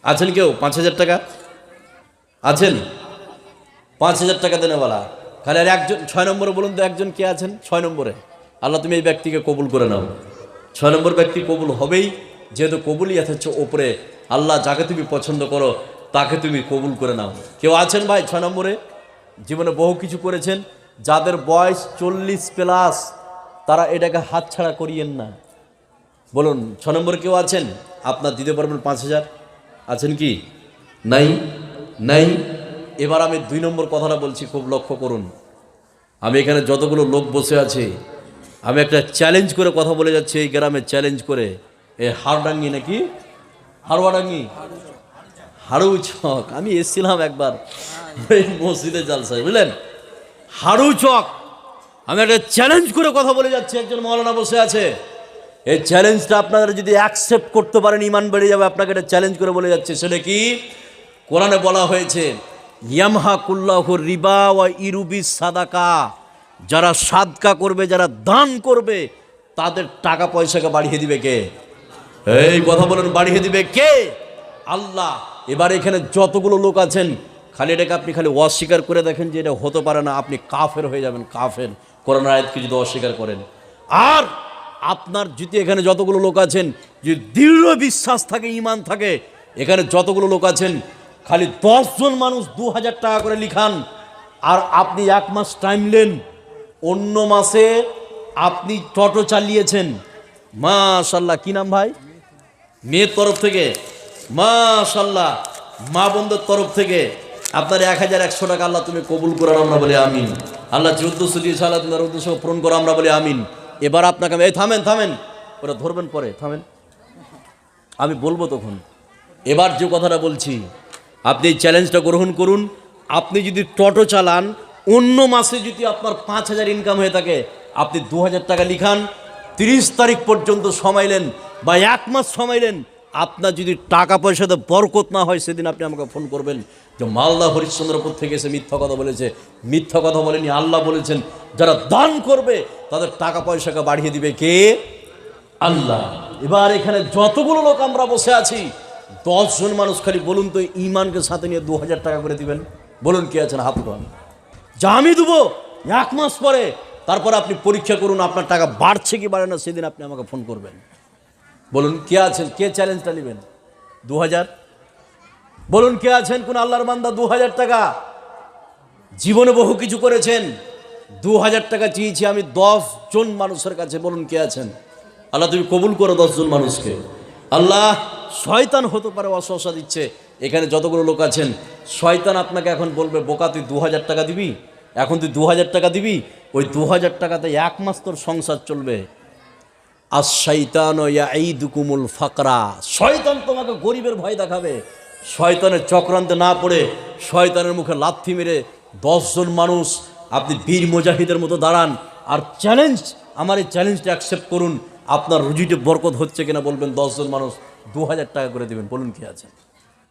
[SPEAKER 1] আছেন কেউ? 5,000 টাকা আছেন? 5,000 টাকা দেনেওয়ালা খালি আর একজন। 6 নম্বরে বলুন তো একজন কে আছেন 6 নম্বরে? আল্লাহ তুমি এই ব্যক্তিকে কবুল করে নাও। 6 নম্বর ব্যক্তি কবুল হবেই, যেহেতু কবুলই আছে ওপরে। আল্লাহ যাকে তুমি পছন্দ করো তাকে তুমি কবুল করে নাও। কেউ আছেন ভাই 6 নম্বরে? জীবনে বহু কিছু করেছেন, যাদের বয়স 40+ তারা এটাকে হাতছাড়া করিয়েন না। বলুন 6 নম্বরে কেউ আছেন? আপনার দিতে পারবেন 5,000? আছেন কি? নাই? নাই। এবার আমি 2 নম্বর কথাটা বলছি, খুব লক্ষ্য করুন। আমি এখানে যতগুলো লোক বসে আছে, আমি একটা চ্যালেঞ্জ করে কথা বলে যাচ্ছি এই গ্রামে, চ্যালেঞ্জ করে। এই হাড়ডাঙ্গি নাকি হাড়ুয়াডাঙ্গি, হাড়ু চক, আমি এসেছিলাম একবার এই মসজিদে জালসায়, বুঝলেন? হাড়ু চক, আমি একটা চ্যালেঞ্জ করে কথা বলে যাচ্ছি। একজন মৌলানা বসে আছে, এই চ্যালেঞ্জটা আপনারা যদি অ্যাকসেপ্ট করতে পারেন ইমান বেড়ে যাবে। আপনাকে এটা চ্যালেঞ্জ করে বলে যাচ্ছে। সেটা কি? কোরআনে বলা হয়েছে ইয়ামহাকুল্লাহু রিবা ওয়া ইরুবিস সাদাকা, যারা সাদকা করবে, যারা দান করবে, তাদের টাকা পয়সাকে বাড়িয়ে দিবে কে? এই কথা বলেন, বাড়িয়ে দিবে কে? আল্লাহ। এবার এখানে যতগুলো লোক আছেন, খালি এটাকে আপনি খালি অস্বীকার করে দেখেন যে এটা হতে পারে না, আপনি কাফের হয়ে যাবেন, কাফের। কোরআন আয়াতকে যদি অস্বীকার করেন। আর আপনার যদি এখানে যতগুলো লোক আছেন যদি দৃঢ় বিশ্বাস থাকে, ঈমান থাকে, এখানে যতগুলো লোক আছেন খালি 10 জন মানুষ 2,000 টাকা করে লিখান, আর আপনি 1 মাস টাইম নেন, অন্য মাসে আপনি টোটো চালিয়েছেন, মাশাআল্লাহ। কি নাম ভাই? মেয়ের তরফ থেকে, মাশাআল্লাহ, মা বোনদের তরফ থেকে আপনার 1,100 টাকা আল্লাহ তুমি কবুল করো, আমরা বলি আমিন। আল্লাহ যে উদ্দেশ্য দিয়েছে আল্লাহ তোমার উদ্দেশ্য পূরণ করো, আমরা বলি আমিন। এবার আপনাকে এই থামেন, ওরা ধরবেন পরে, থামেন, আমি বলবো তখন। এবার যে কথাটা বলছি, আপনি এই চ্যালেঞ্জটা গ্রহণ করুন। আপনি যদি টোটো চালান, অন্য মাসে যদি আপনার 5,000 ইনকাম হয়ে থাকে, আপনি 2,000 টাকা লিখান, 30 তারিখ পর্যন্ত সময় নেন বা 1 মাস সময় নেন। আপনার যদি টাকা পয়সাতে বরকত না হয়, সেদিন আপনি আমাকে ফোন করবেন যে মালদা হরিশ্চন্দ্রপুর থেকে এসে মিথ্যা কথা বলেছে। মিথ্যা কথা বলেনি, আল্লাহ বলেছেন যারা দান করবে তাদের টাকা পয়সাকে বাড়িয়ে দিবে কে? আল্লাহ। এবার এখানে যতগুলো লোক আমরা বসে আছি, 10 জন মানুষ খালি বলুন তো ঈমানকে সাথে নিয়ে 2,000 টাকা করে দিবেন। বলুন কে আছেন? হাত উঠান। যা আমি দেবো 1 মাস পরে, তারপর আপনি পরীক্ষা করুন আপনার টাকা বাড়ছে কি বাড়ে না, সেদিন আপনি আমাকে ফোন করবেন। বলুন কে আছেন? কে চ্যালেঞ্জটা নেবেন? 2,000? বলুন কে আছেন? কোন আল্লাহর বান্দা 2,000 টাকা? জীবনে বহু কিছু করেছেন, 2,000 টাকা চেয়েছি আমি 10 জন মানুষের কাছে। বলুন কে আছেন? আল্লাহ তুমি কবুল করো 10 জন মানুষকে। আল্লাহ, শয়তান হতে পারে ওয়াসওয়াসা দিচ্ছে, এখানে যতগুলো লোক আছেন, শয়তান আপনাকে এখন বলবে বোকা তুই 2,000 টাকা দিবি, এখন তুই 2,000 টাকা দিবি, ওই 2,000 টাকাতে 1 মাস তোর সংসার চলবে। আশ-শাইতানু ইয়াঈদুকুমুল ফাকরা, শয়তান তোমাকে গরিবের ভয় দেখাবে। শয়তানের চক্রান্তে না পড়ে শয়তানের মুখে লাথি মেরে 10 জন মানুষ আপনি বীর মুজাহিদের মতো দাঁড়ান আর চ্যালেঞ্জ, আমার এই চ্যালেঞ্জটা অ্যাকসেপ্ট করুন। আপনার রুজিতে বরকত হচ্ছে কিনা বলবেন। 10 জন মানুষ 2,000 টাকা করে দেবেন। বলুন কি আছে?